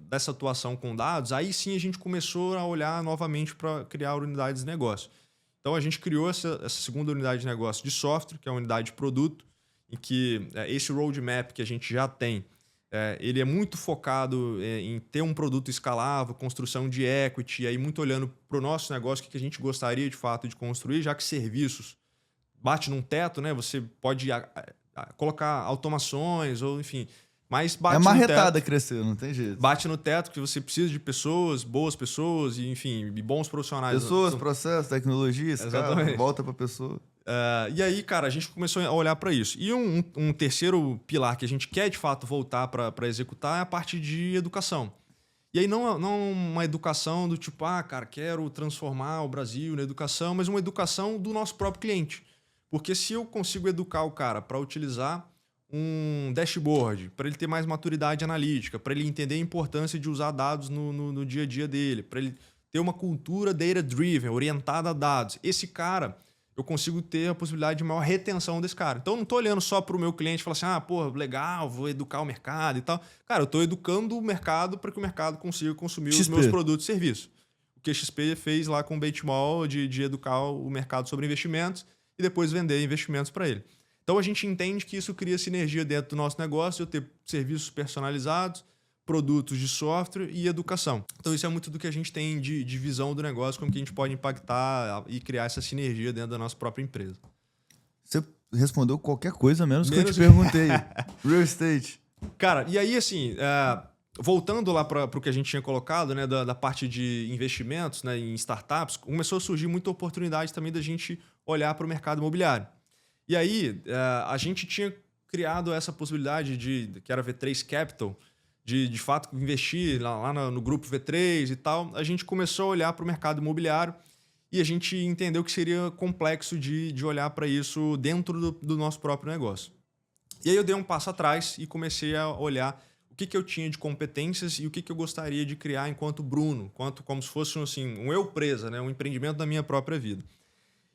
dessa atuação com dados, aí sim a gente começou a olhar novamente para criar unidades de negócio. Então a gente criou essa segunda unidade de negócio de software, que é a unidade de produto, em que esse roadmap que a gente já tem, ele é muito focado em ter um produto escalável, construção de equity, e aí muito olhando para o nosso negócio, o que a gente gostaria de fato de construir, já que serviços bate num teto, né? Você pode colocar automações, ou enfim, mas bate no teto. É marretada crescer, não tem jeito. Bate no teto que você precisa de pessoas, boas pessoas, e enfim, bons profissionais. Pessoas, processos, tecnologia, cara, volta para a pessoa. E aí, cara, a gente começou a olhar para isso. E um terceiro pilar que a gente quer, de fato, voltar para executar é a parte de educação. E aí não uma educação do tipo, cara, quero transformar o Brasil na educação, mas uma educação do nosso próprio cliente. Porque se eu consigo educar o cara para utilizar um dashboard, para ele ter mais maturidade analítica, para ele entender a importância de usar dados no dia a dia dele, para ele ter uma cultura data-driven, orientada a dados, esse cara... eu consigo ter a possibilidade de maior retenção desse cara. Então, eu não estou olhando só para o meu cliente e falar assim, legal, vou educar o mercado e tal. Cara, eu estou educando o mercado para que o mercado consiga consumir os meus produtos e serviços. O que a XP fez lá com o Benchmall de educar o mercado sobre investimentos e depois vender investimentos para ele. Então, a gente entende que isso cria sinergia dentro do nosso negócio, eu ter serviços personalizados, produtos de software e educação. Então, isso é muito do que a gente tem de visão do negócio, como que a gente pode impactar e criar essa sinergia dentro da nossa própria empresa. Você respondeu qualquer coisa menos que eu te perguntei. Real estate. Cara, e aí, assim, voltando lá para o que a gente tinha colocado, né, da parte de investimentos, né, em startups, começou a surgir muita oportunidade também da gente olhar para o mercado imobiliário. E aí, a gente tinha criado essa possibilidade que era V3 Capital, de fato investir lá no grupo V3 e tal, a gente começou a olhar para o mercado imobiliário E a gente entendeu que seria complexo de olhar para isso dentro do nosso próprio negócio. E aí eu dei um passo atrás e comecei a olhar o que eu tinha de competências e o que eu gostaria de criar enquanto Bruno, como se fosse assim, um eu presa, né? Um empreendimento da minha própria vida.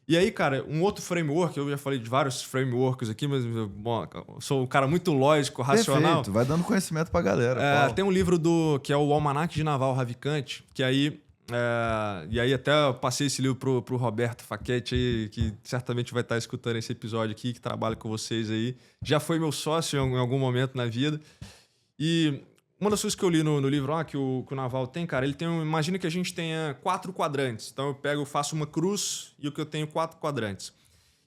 E aí, cara, um outro framework, eu já falei de vários frameworks aqui, mas bom, eu sou um cara muito lógico, racional. Perfeito, vai dando conhecimento pra galera. Tem um livro que é o Almanaque de Naval Ravikant, que aí... e aí até eu passei esse livro pro Roberto Facchetti aí, que certamente vai estar escutando esse episódio aqui, que trabalha com vocês aí. Já foi meu sócio em algum momento na vida. E uma das coisas que eu li no livro que o Naval tem, cara, ele tem imagina que a gente tenha 4 quadrantes. Então eu faço uma cruz e o que eu tenho 4 quadrantes.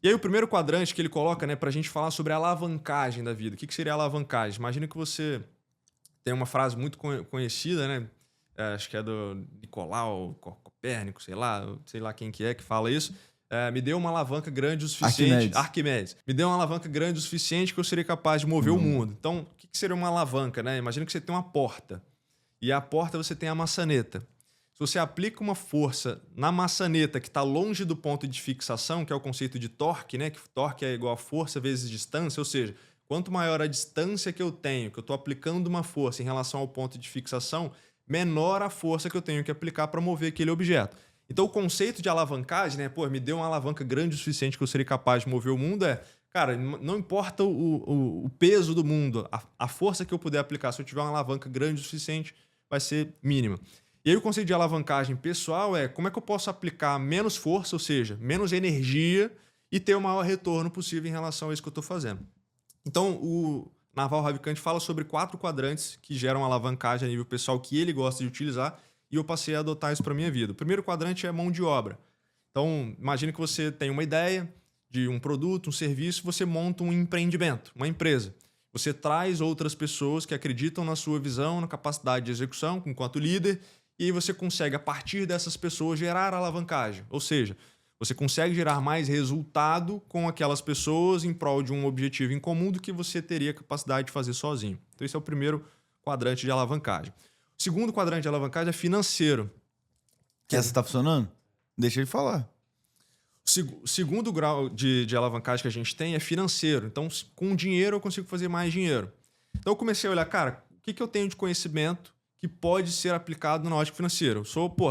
E aí o primeiro quadrante que ele coloca, né, pra gente falar sobre a alavancagem da vida. O que seria a alavancagem? Imagina que você tem uma frase muito conhecida, né? Acho que é do Nicolau Copérnico, sei lá quem que fala isso. Me deu uma alavanca grande o suficiente... Arquimedes. Me deu uma alavanca grande o suficiente que eu seria capaz de mover o mundo. Então, o que seria uma alavanca, né? Imagina que você tem uma porta. E a porta você tem a maçaneta. Se você aplica uma força na maçaneta que está longe do ponto de fixação, que é o conceito de torque, né? Que torque é igual a força vezes distância, ou seja, quanto maior a distância que eu tenho, que eu estou aplicando uma força em relação ao ponto de fixação, menor a força que eu tenho que aplicar para mover aquele objeto. Então, o conceito de alavancagem, né? Me deu uma alavanca grande o suficiente que eu seria capaz de mover o mundo cara, não importa o peso do mundo, a força que eu puder aplicar, se eu tiver uma alavanca grande o suficiente, vai ser mínima. E aí o conceito de alavancagem pessoal como é que eu posso aplicar menos força, ou seja, menos energia e ter o maior retorno possível em relação a isso que eu estou fazendo. Então, o Naval Ravikant fala sobre 4 quadrantes que geram alavancagem a nível pessoal que ele gosta de utilizar e eu passei a adotar isso para minha vida. O primeiro quadrante é mão de obra. Então, imagine que você tem uma ideia de um produto, um serviço, você monta um empreendimento, uma empresa. Você traz outras pessoas que acreditam na sua visão, na capacidade de execução enquanto líder e aí você consegue, a partir dessas pessoas, gerar alavancagem. Ou seja, você consegue gerar mais resultado com aquelas pessoas em prol de um objetivo em comum do que você teria capacidade de fazer sozinho. Então, esse é o primeiro quadrante de alavancagem. O segundo quadrante de alavancagem é financeiro. Essa está funcionando? Deixa ele falar. O segundo grau de alavancagem que a gente tem é financeiro. Então, com dinheiro, eu consigo fazer mais dinheiro. Então, eu comecei a olhar, cara, o que eu tenho de conhecimento que pode ser aplicado na ótica financeira?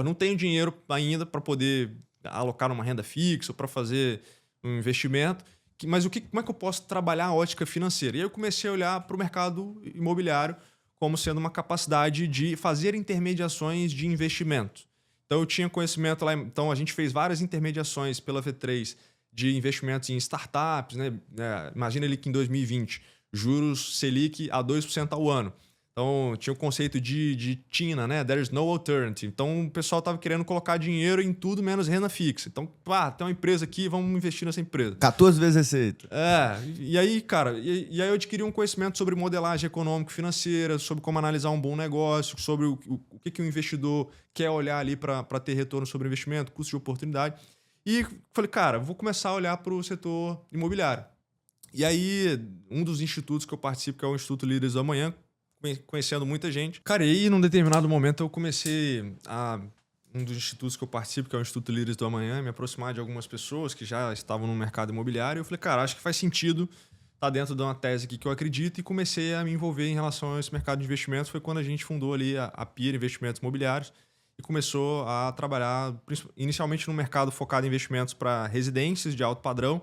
Não tenho dinheiro ainda para poder alocar numa renda fixa ou para fazer um investimento, mas como é que eu posso trabalhar a ótica financeira? E aí eu comecei a olhar para o mercado imobiliário como sendo uma capacidade de fazer intermediações de investimento. Então eu tinha conhecimento lá, então a gente fez várias intermediações pela V3 de investimentos em startups, né? Imagina ali que em 2020, juros Selic a 2% ao ano. Então, tinha o conceito de TINA, né? There is no alternative. Então, o pessoal estava querendo colocar dinheiro em tudo menos renda fixa. Então, tem uma empresa aqui, vamos investir nessa empresa. 14 vezes receita. E aí, cara, e aí eu adquiri um conhecimento sobre modelagem econômico-financeira, sobre como analisar um bom negócio, sobre o que o investidor quer olhar ali para ter retorno sobre investimento, custo de oportunidade. E falei, cara, vou começar a olhar para o setor imobiliário. E aí, um dos institutos que eu participo, que é o Instituto Líderes do Amanhã, conhecendo muita gente. Cara, e aí, num determinado momento, eu comecei um dos institutos que eu participo, que é o Instituto Líderes do Amanhã, me aproximar de algumas pessoas que já estavam no mercado imobiliário. Eu falei, cara, acho que faz sentido estar dentro de uma tese aqui que eu acredito e comecei a me envolver em relação a esse mercado de investimentos. Foi quando a gente fundou ali a PIR Investimentos Imobiliários e começou a trabalhar inicialmente no mercado focado em investimentos para residências de alto padrão,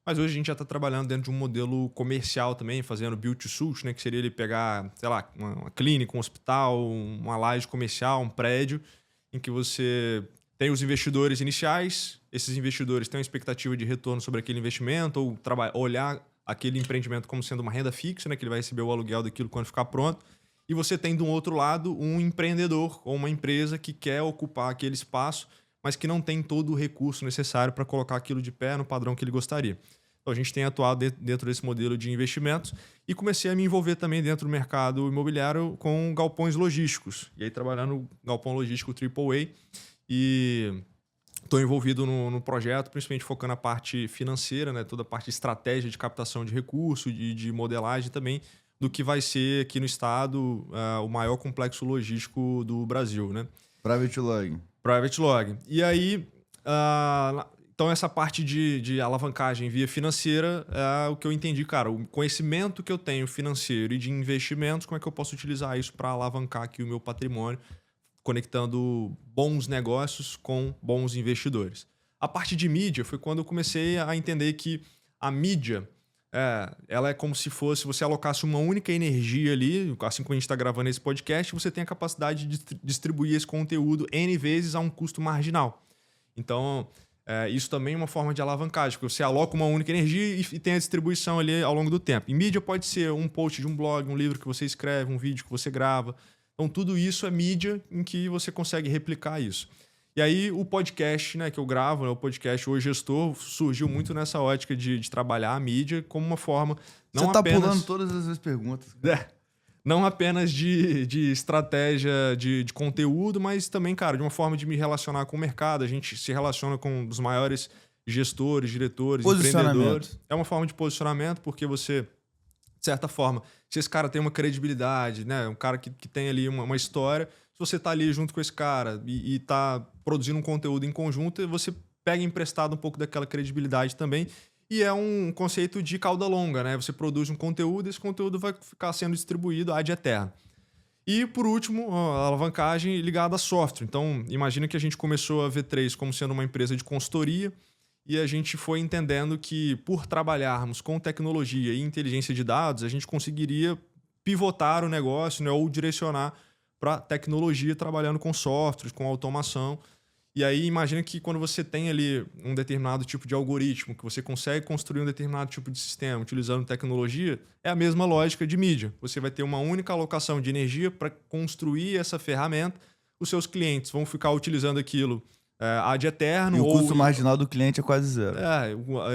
mas hoje a gente já está trabalhando dentro de um modelo comercial também, fazendo build to suit, né, que seria ele pegar, sei lá, uma clínica, um hospital, uma laje comercial, um prédio, em que você tem os investidores iniciais, esses investidores têm uma expectativa de retorno sobre aquele investimento, ou olhar aquele empreendimento como sendo uma renda fixa, né, que ele vai receber o aluguel daquilo quando ficar pronto, e você tem do outro lado um empreendedor ou uma empresa que quer ocupar aquele espaço, mas que não tem todo o recurso necessário para colocar aquilo de pé no padrão que ele gostaria. Então, a gente tem atuado dentro desse modelo de investimentos e comecei a me envolver também dentro do mercado imobiliário com galpões logísticos. E aí, trabalhando no galpão logístico AAA e estou envolvido no projeto, principalmente focando na parte financeira, né? Toda a parte de estratégia de captação de recursos, de modelagem também, do que vai ser aqui no estado o maior complexo logístico do Brasil, né? Private Log. Private Log. E aí, Então, essa parte de alavancagem via financeira é o que eu entendi, cara. O conhecimento que eu tenho financeiro e de investimentos, como é que eu posso utilizar isso para alavancar aqui o meu patrimônio, conectando bons negócios com bons investidores. A parte de mídia foi quando eu comecei a entender que a mídia, ela é como se fosse, você alocasse uma única energia ali, assim como a gente está gravando esse podcast, você tem a capacidade de distribuir esse conteúdo N vezes a um custo marginal. Então, isso também é uma forma de alavancagem, porque você aloca uma única energia e tem a distribuição ali ao longo do tempo. E mídia pode ser um post de um blog, um livro que você escreve, um vídeo que você grava. Então, tudo isso é mídia em que você consegue replicar isso. E aí, o podcast, né, que eu gravo, o podcast O Gestor, surgiu muito nessa ótica de trabalhar a mídia como uma forma... Não você tá apenas, pulando todas as perguntas. Não apenas de estratégia de conteúdo, mas também, cara, de uma forma de me relacionar com o mercado. A gente se relaciona com os maiores gestores, diretores, empreendedores. É uma forma de posicionamento, porque você... De certa forma, se esse cara tem uma credibilidade, né? Um cara que tem ali uma história, se você tá ali junto com esse cara e tá produzindo um conteúdo em conjunto, você pega emprestado um pouco daquela credibilidade também. E é um conceito de cauda longa, né? Você produz um conteúdo e esse conteúdo vai ficar sendo distribuído ad eterno. E, por último, a alavancagem ligada a software. Então, imagina que a gente começou a V3 como sendo uma empresa de consultoria, e a gente foi entendendo que, por trabalharmos com tecnologia e inteligência de dados, a gente conseguiria pivotar o negócio, né, ou direcionar para tecnologia trabalhando com softwares, com automação. E aí, imagina que quando você tem ali um determinado tipo de algoritmo, que você consegue construir um determinado tipo de sistema utilizando tecnologia, é a mesma lógica de mídia. Você vai ter uma única alocação de energia para construir essa ferramenta. Os seus clientes vão ficar utilizando aquilo ad eterno. E o custo marginal do cliente é quase zero.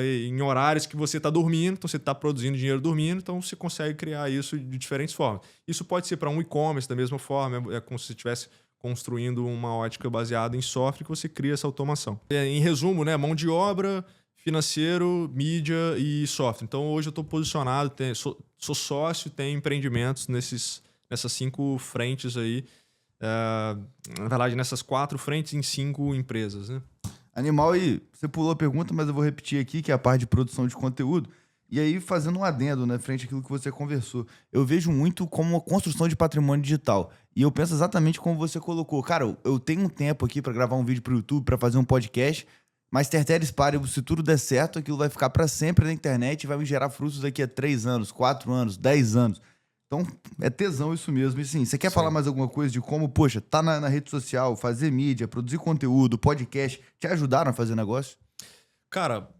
Em horários que você está dormindo, então você está produzindo dinheiro dormindo, então você consegue criar isso de diferentes formas. Isso pode ser para um e-commerce da mesma forma, é como se você estivesse construindo uma ótica baseada em software que você cria essa automação. Em resumo, né, mão de obra, financeiro, mídia e software. Então hoje eu estou posicionado, sou sócio, tenho empreendimentos nessas 5 frentes aí. Na verdade, nessas 4 frentes em 5 empresas, né? Animal, e você pulou a pergunta, mas eu vou repetir aqui, que é a parte de produção de conteúdo. E aí, fazendo um adendo, né, frente àquilo que você conversou, eu vejo muito como uma construção de patrimônio digital. E eu penso exatamente como você colocou. Cara, eu tenho um tempo aqui para gravar um vídeo pro YouTube, para fazer um podcast, mas Terteres Paribus, se tudo der certo, aquilo vai ficar para sempre na internet e vai me gerar frutos daqui a 3 anos, 4 anos, 10 anos. Então, é tesão isso mesmo. E sim, você quer falar mais alguma coisa de como, poxa, tá na rede social, fazer mídia, produzir conteúdo, podcast, te ajudaram a fazer negócio? Cara,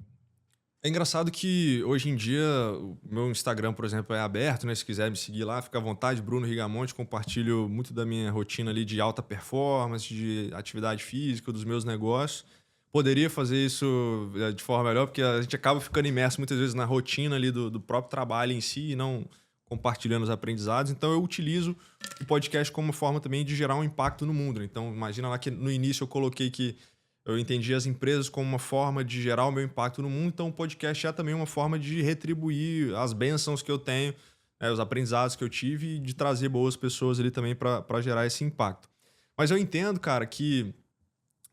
é engraçado que hoje em dia o meu Instagram, por exemplo, é aberto, né? Se quiser me seguir lá, fica à vontade. Bruno Rigamonte, compartilho muito da minha rotina ali de alta performance, de atividade física, dos meus negócios. Poderia fazer isso de forma melhor, porque a gente acaba ficando imerso muitas vezes na rotina ali do próprio trabalho em si e não compartilhando os aprendizados. Então eu utilizo o podcast como uma forma também de gerar um impacto no mundo. Então imagina lá que no início eu coloquei que eu entendi as empresas como uma forma de gerar o meu impacto no mundo. Então o podcast é também uma forma de retribuir as bênçãos que eu tenho, os aprendizados que eu tive e de trazer boas pessoas ali também para gerar esse impacto. Mas eu entendo, cara, que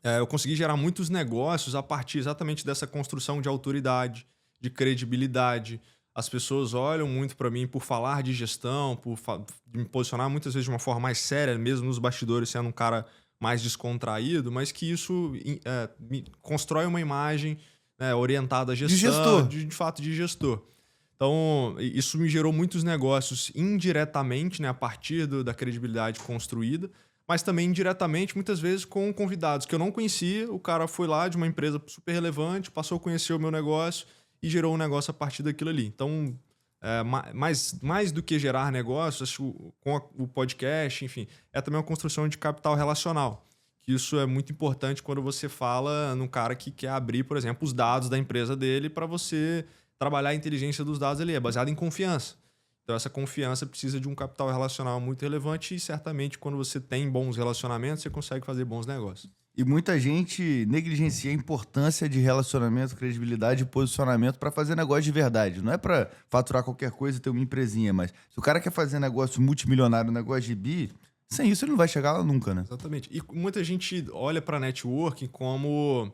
eu consegui gerar muitos negócios a partir exatamente dessa construção de autoridade, de credibilidade. As pessoas olham muito para mim por falar de gestão, por me posicionar muitas vezes de uma forma mais séria, mesmo nos bastidores sendo um cara mais descontraído, mas que isso constrói uma imagem orientada à gestão, de gestor. De fato de gestor. Então, isso me gerou muitos negócios indiretamente, né, a partir da credibilidade construída, mas também indiretamente, muitas vezes, com convidados que eu não conhecia. O cara foi lá de uma empresa super relevante, passou a conhecer o meu negócio e gerou um negócio a partir daquilo ali. Então, mais do que gerar negócios, com o podcast, enfim, é também uma construção de capital relacional. Isso é muito importante quando você fala num cara que quer abrir, por exemplo, os dados da empresa dele para você trabalhar a inteligência dos dados ali. É baseado em confiança. Então, essa confiança precisa de um capital relacional muito relevante e, certamente, quando você tem bons relacionamentos, você consegue fazer bons negócios. E muita gente negligencia a importância de relacionamento, credibilidade e posicionamento para fazer negócio de verdade. Não é para faturar qualquer coisa e ter uma empresinha, mas se o cara quer fazer negócio multimilionário, negócio de bi, sem isso ele não vai chegar lá nunca, né? Exatamente. E muita gente olha para networking como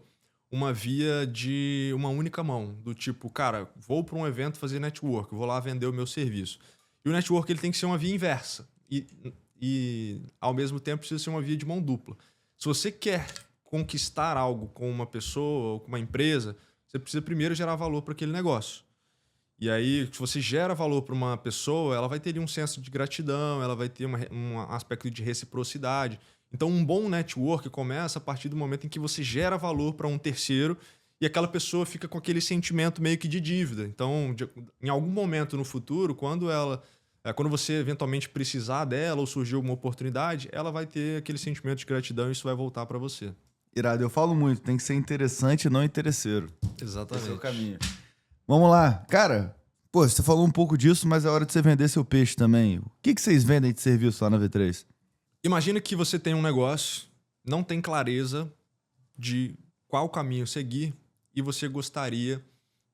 uma via de uma única mão, do tipo, cara, vou para um evento fazer network, vou lá vender o meu serviço. E o network ele tem que ser uma via inversa e ao mesmo tempo precisa ser uma via de mão dupla. Se você quer conquistar algo com uma pessoa ou com uma empresa, você precisa primeiro gerar valor para aquele negócio. E aí, se você gera valor para uma pessoa, ela vai ter ali um senso de gratidão, ela vai ter um aspecto de reciprocidade. Então, um bom network começa a partir do momento em que você gera valor para um terceiro e aquela pessoa fica com aquele sentimento meio que de dívida. Então, em algum momento no futuro, quando você eventualmente precisar dela ou surgir alguma oportunidade, ela vai ter aquele sentimento de gratidão e isso vai voltar para você. Irado, eu falo muito, tem que ser interessante e não interesseiro. Exatamente. Esse é o caminho. Vamos lá. Cara, pô, você falou um pouco disso, mas é hora de você vender seu peixe também. O que vocês vendem de serviço lá na V3? Imagina que você tem um negócio, não tem clareza de qual caminho seguir e você gostaria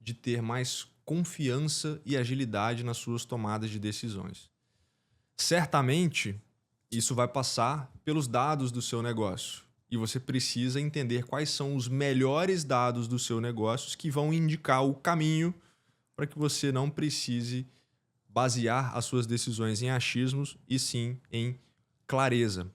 de ter mais confiança e agilidade nas suas tomadas de decisões. Certamente, isso vai passar pelos dados do seu negócio e você precisa entender quais são os melhores dados do seu negócio que vão indicar o caminho para que você não precise basear as suas decisões em achismos e sim em clareza.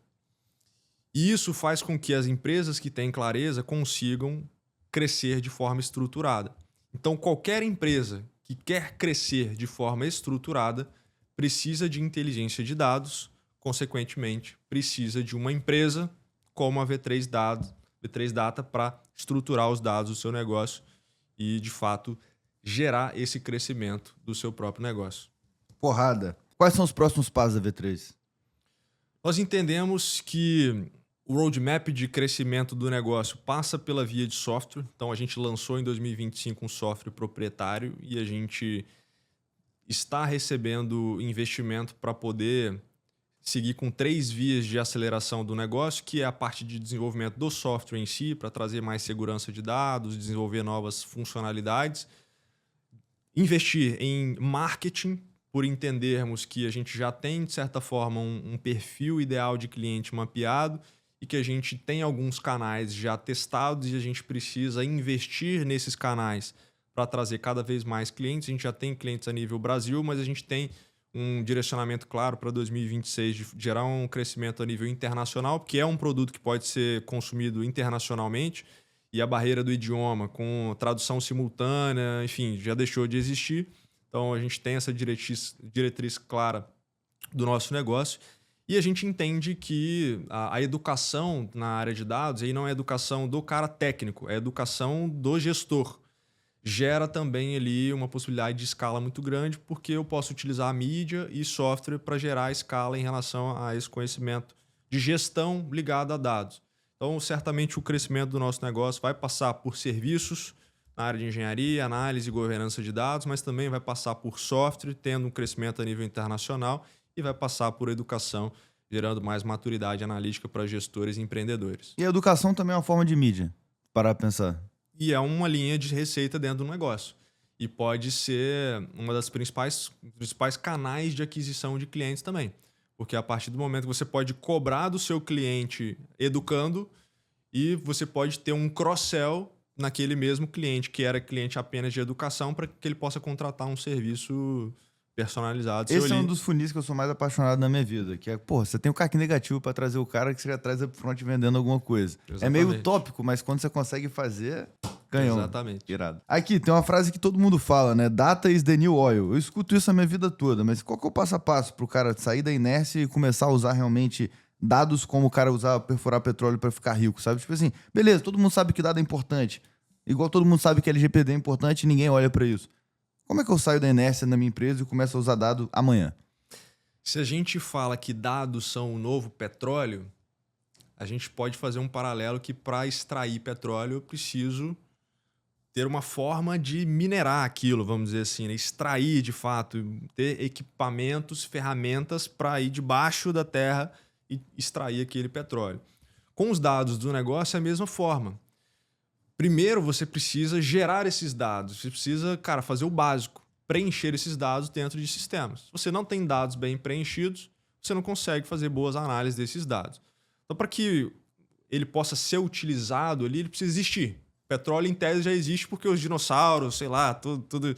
E isso faz com que as empresas que têm clareza consigam crescer de forma estruturada. Então, qualquer empresa que quer crescer de forma estruturada precisa de inteligência de dados, consequentemente, precisa de uma empresa como a V3 Data para estruturar os dados do seu negócio e, de fato, gerar esse crescimento do seu próprio negócio. Porrada. Quais são os próximos passos da V3? Nós entendemos que o roadmap de crescimento do negócio passa pela via de software. Então, a gente lançou em 2025 um software proprietário e a gente está recebendo investimento para poder seguir com 3 vias de aceleração do negócio, que é a parte de desenvolvimento do software em si, para trazer mais segurança de dados, desenvolver novas funcionalidades, investir em marketing, por entendermos que a gente já tem, de certa forma, um perfil ideal de cliente mapeado e que a gente tem alguns canais já testados e a gente precisa investir nesses canais para trazer cada vez mais clientes. A gente já tem clientes a nível Brasil, mas a gente tem um direcionamento claro para 2026 de gerar um crescimento a nível internacional, porque é um produto que pode ser consumido internacionalmente e a barreira do idioma com tradução simultânea, enfim, já deixou de existir. Então, a gente tem essa diretriz clara do nosso negócio e a gente entende que a educação na área de dados aí não é educação do cara técnico, é educação do gestor. Gera também ali uma possibilidade de escala muito grande, porque eu posso utilizar a mídia e software para gerar escala em relação a esse conhecimento de gestão ligado a dados. Então, certamente o crescimento do nosso negócio vai passar por serviços na área de engenharia, análise e governança de dados, mas também vai passar por software, tendo um crescimento a nível internacional, e vai passar por educação, gerando mais maturidade analítica para gestores e empreendedores. E a educação também é uma forma de mídia, parar pra pensar. E é uma linha de receita dentro do negócio. E pode ser uma das principais canais de aquisição de clientes também. Porque a partir do momento que você pode cobrar do seu cliente educando e você pode ter um cross-sell naquele mesmo cliente que era cliente apenas de educação para que ele possa contratar um serviço personalizado. Esse é um dos funis que eu sou mais apaixonado na minha vida, que é, pô, você tem o CAC negativo para trazer o cara que você já traz upfront vendendo alguma coisa. Exatamente. É meio utópico, mas quando você consegue fazer, ganhou. Exatamente. Irado. Aqui tem uma frase que todo mundo fala, né? Data is the new oil. Eu escuto isso a minha vida toda, mas qual que é o passo a passo pro cara sair da inércia e começar a usar realmente dados como o cara usar perfurar petróleo para ficar rico, sabe? Tipo assim, beleza, todo mundo sabe que dado é importante. Igual todo mundo sabe que LGPD é importante e ninguém olha para isso. Como é que eu saio da inércia na minha empresa e começo a usar dado amanhã? Se a gente fala que dados são o novo petróleo, a gente pode fazer um paralelo que para extrair petróleo eu preciso ter uma forma de minerar aquilo, vamos dizer assim, né? Extrair de fato, ter equipamentos, ferramentas para ir debaixo da terra e extrair aquele petróleo. Com os dados do negócio é a mesma forma. Primeiro, você precisa gerar esses dados. Você precisa, cara, fazer o básico. Preencher esses dados dentro de sistemas. Se você não tem dados bem preenchidos, você não consegue fazer boas análises desses dados. Então, para que ele possa ser utilizado ali, ele precisa existir. petróleo, em tese, já existe porque os dinossauros, sei lá, tudo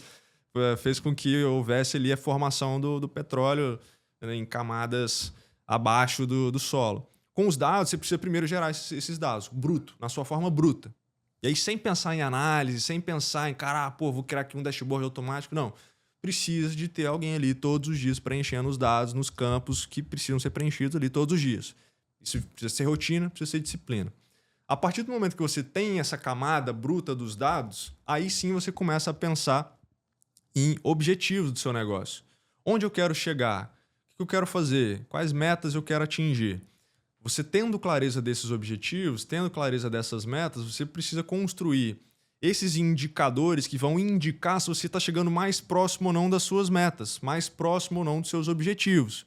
fez com que houvesse ali a formação do petróleo, né, em camadas abaixo do solo. Com os dados, você precisa primeiro gerar esses dados, bruto, na sua forma bruta. E aí, sem pensar em análise, sem pensar em, vou criar aqui um dashboard automático, não. Precisa de ter alguém ali todos os dias preenchendo os dados nos campos que precisam ser preenchidos ali todos os dias. Isso precisa ser rotina, precisa ser disciplina. A partir do momento que você tem essa camada bruta dos dados, aí sim você começa a pensar em objetivos do seu negócio. Onde eu quero chegar? O que eu quero fazer? Quais metas eu quero atingir? Você tendo clareza desses objetivos, tendo clareza dessas metas, você precisa construir esses indicadores que vão indicar se você está chegando mais próximo ou não das suas metas, mais próximo ou não dos seus objetivos.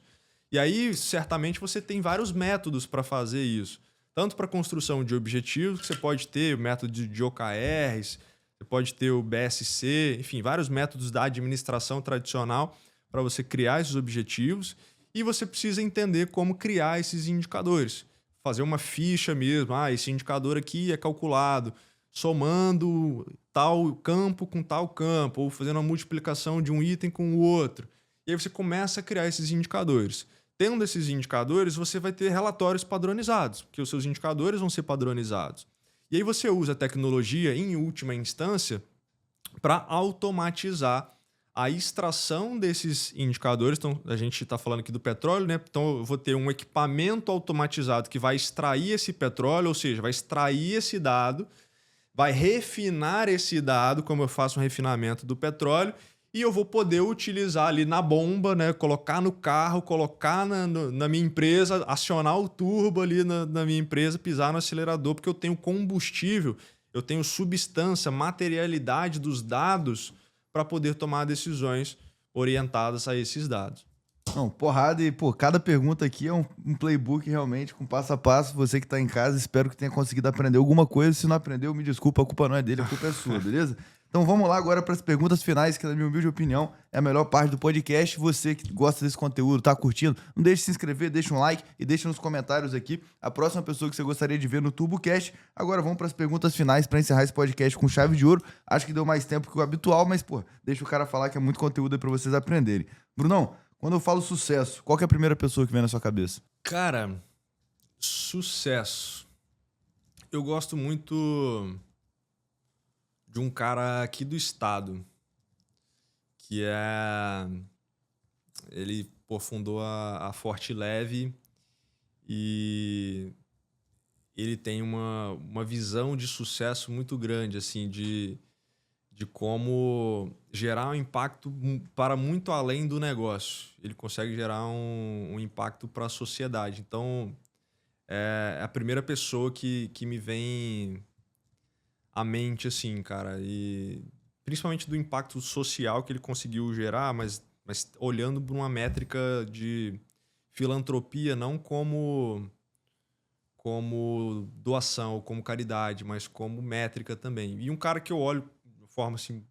E aí, certamente, você tem vários métodos para fazer isso. Tanto para construção de objetivos, que você pode ter o método de OKRs, você pode ter o BSC, enfim, vários métodos da administração tradicional para você criar esses objetivos. E você precisa entender como criar esses indicadores. Fazer uma ficha mesmo. Esse indicador aqui é calculado somando tal campo com tal campo, ou fazendo uma multiplicação de um item com o outro. E aí você começa a criar esses indicadores. Tendo esses indicadores, você vai ter relatórios padronizados, porque os seus indicadores vão ser padronizados. E aí você usa a tecnologia, em última instância, para automatizar a extração desses indicadores. Então, a gente está falando aqui do petróleo, né? Então, eu vou ter um equipamento automatizado que vai extrair esse petróleo, ou seja, vai extrair esse dado, vai refinar esse dado, como eu faço um refinamento do petróleo, e eu vou poder utilizar ali na bomba, né? Colocar no carro, colocar na minha empresa, acionar o turbo ali na minha empresa, pisar no acelerador, porque eu tenho combustível, eu tenho substância, materialidade dos dados para poder tomar decisões orientadas a esses dados. Não, porrada e, cada pergunta aqui é um playbook realmente com passo a passo. Você que tá em casa, espero que tenha conseguido aprender alguma coisa. Se não aprendeu, me desculpa, a culpa não é dele, a culpa é sua, beleza? Então vamos lá agora para as perguntas finais, que na minha humilde opinião é a melhor parte do podcast. Você que gosta desse conteúdo, tá curtindo, não deixe de se inscrever, deixa um like e deixa nos comentários aqui a próxima pessoa que você gostaria de ver no TurboCast. Agora vamos para as perguntas finais para encerrar esse podcast com chave de ouro. Acho que deu mais tempo que o habitual, mas deixa o cara falar que é muito conteúdo aí para vocês aprenderem. Brunão, quando eu falo sucesso, qual que é a primeira pessoa que vem na sua cabeça? Cara, sucesso. Eu gosto muito de um cara aqui do estado, que ele fundou a Forte Leve e ele tem uma visão de sucesso muito grande, assim, de como gerar um impacto para muito além do negócio. Ele consegue gerar um impacto para a sociedade. Então, é a primeira pessoa que me vem à mente, assim, cara. E principalmente do impacto social que ele conseguiu gerar, mas olhando por uma métrica de filantropia, não como doação, como caridade, mas como métrica também. E um cara que eu olho de forma assim,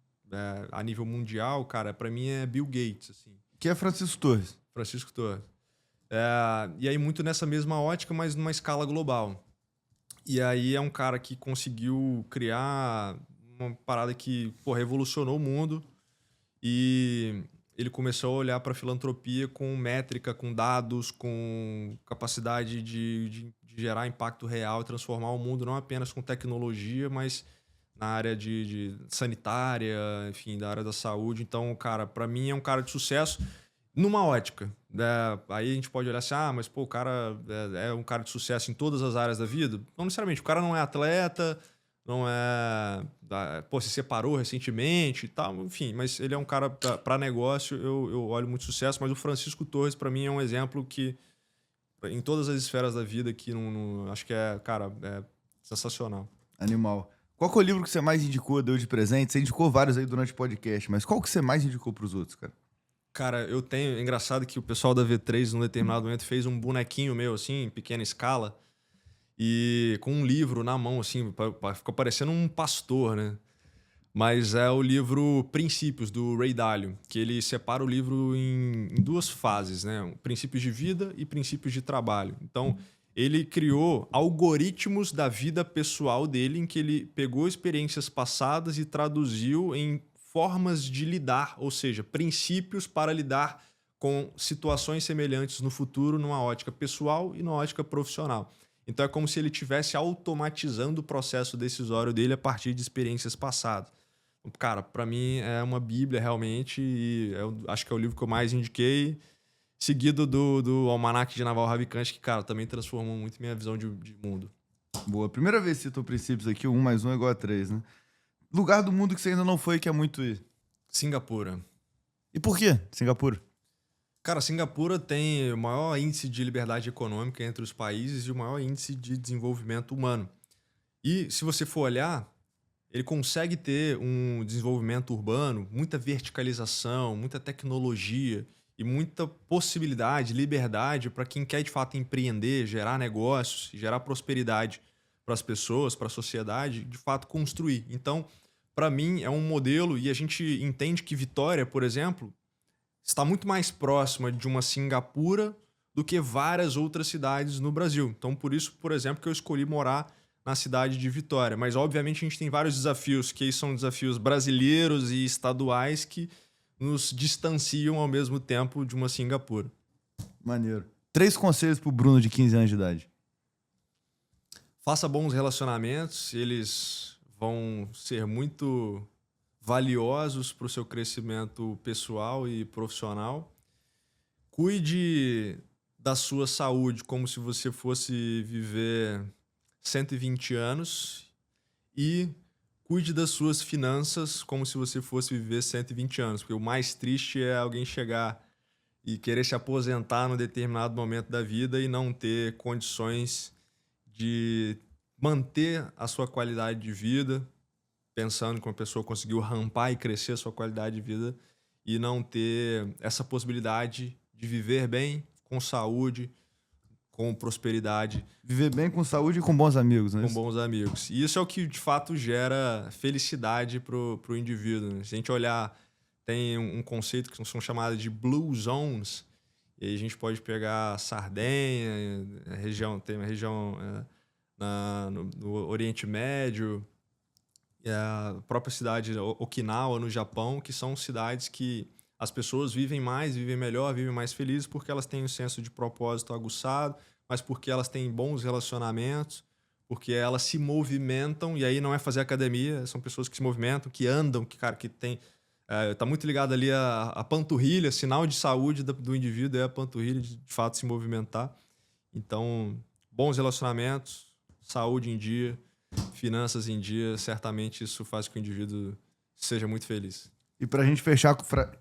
a nível mundial, cara, para mim é Bill Gates, assim. Que é Francisco Torres. Francisco Torres. E aí muito nessa mesma ótica, mas numa escala global. E aí é um cara que conseguiu criar uma parada que revolucionou o mundo, e ele começou a olhar para a filantropia com métrica, com dados, com capacidade de gerar impacto real e transformar o mundo não apenas com tecnologia, mas na área de sanitária, enfim, da área da saúde. Então, cara, para mim é um cara de sucesso numa ótica. Aí a gente pode olhar assim, mas o cara é um cara de sucesso em todas as áreas da vida? Não necessariamente. O cara não é atleta, não é... se separou recentemente e tal, enfim. Mas ele é um cara para negócio, eu olho muito sucesso. Mas o Francisco Torres, para mim, é um exemplo que, em todas as esferas da vida, que acho que é sensacional. Animal. Qual que é o livro que você mais indicou, deu de presente? Você indicou vários aí durante o podcast, mas qual que você mais indicou pros outros, cara? Cara, eu tenho... É engraçado que o pessoal da V3, num determinado momento, fez um bonequinho meu, assim, em pequena escala, e com um livro na mão, assim, ficou parecendo um pastor, né? Mas é o livro Princípios, do Ray Dalio, que ele separa o livro em duas fases, né? Princípios de vida e princípios de trabalho. Então, ele criou algoritmos da vida pessoal dele, em que ele pegou experiências passadas e traduziu em formas de lidar, ou seja, princípios para lidar com situações semelhantes no futuro, numa ótica pessoal e numa ótica profissional. Então é como se ele estivesse automatizando o processo decisório dele a partir de experiências passadas. Cara, para mim é uma bíblia realmente, e acho que é o livro que eu mais indiquei, seguido do Almanaque de Naval Ravikant, que, cara, também transformou muito minha visão de mundo. Boa. Primeira vez que citou princípios aqui, 1 mais 1 é igual a 3, né? Lugar do mundo que você ainda não foi, que é muito ir. Singapura. E por quê, Singapura? Cara, Singapura tem o maior índice de liberdade econômica entre os países e o maior índice de desenvolvimento humano. E, se você for olhar, ele consegue ter um desenvolvimento urbano, muita verticalização, muita tecnologia e muita possibilidade, liberdade para quem quer de fato empreender, gerar negócios, gerar prosperidade para as pessoas, para a sociedade, de fato construir. Então, para mim, é um modelo, e a gente entende que Vitória, por exemplo, está muito mais próxima de uma Singapura do que várias outras cidades no Brasil. Então, por isso, por exemplo, que eu escolhi morar na cidade de Vitória. Mas, obviamente, a gente tem vários desafios, que são desafios brasileiros e estaduais que nos distanciam ao mesmo tempo de uma Singapura. Maneiro. 3 conselhos pro Bruno de 15 anos de idade. Faça bons relacionamentos, eles vão ser muito valiosos para o seu crescimento pessoal e profissional. Cuide da sua saúde como se você fosse viver 120 anos e cuide das suas finanças como se você fosse viver 120 anos, porque o mais triste é alguém chegar e querer se aposentar num determinado momento da vida e não ter condições de manter a sua qualidade de vida, pensando que uma pessoa conseguiu rampar e crescer a sua qualidade de vida e não ter essa possibilidade de viver bem, com saúde, com prosperidade. Viver bem, com saúde e com bons amigos, né? Com bons amigos. E isso é o que, de fato, gera felicidade pro indivíduo, né? Se a gente olhar, tem um conceito que são chamados de Blue Zones, e aí a gente pode pegar Sardenha, tem uma região no Oriente Médio, e a própria cidade Okinawa, no Japão, que são cidades que as pessoas vivem mais, vivem melhor, vivem mais felizes porque elas têm um senso de propósito aguçado, mas porque elas têm bons relacionamentos, porque elas se movimentam, e aí não é fazer academia, são pessoas que se movimentam, que andam, que tem... tá muito ligado ali a panturrilha, sinal de saúde do indivíduo é a panturrilha de fato se movimentar. Então, bons relacionamentos, saúde em dia, finanças em dia, certamente isso faz com que o indivíduo seja muito feliz. E pra gente fechar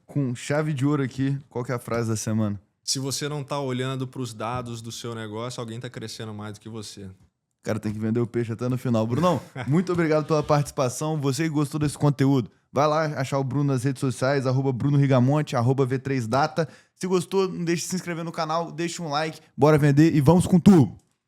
com chave de ouro aqui, qual que é a frase da semana? Se você não tá olhando para os dados do seu negócio, alguém tá crescendo mais do que você. O cara tem que vender o peixe até no final. Brunão, muito obrigado pela participação. Você que gostou desse conteúdo, vai lá achar o Bruno nas redes sociais, @BrunoRigamonte, @V3Data. Se gostou, não deixe de se inscrever no canal, deixe um like, bora vender e vamos com tudo!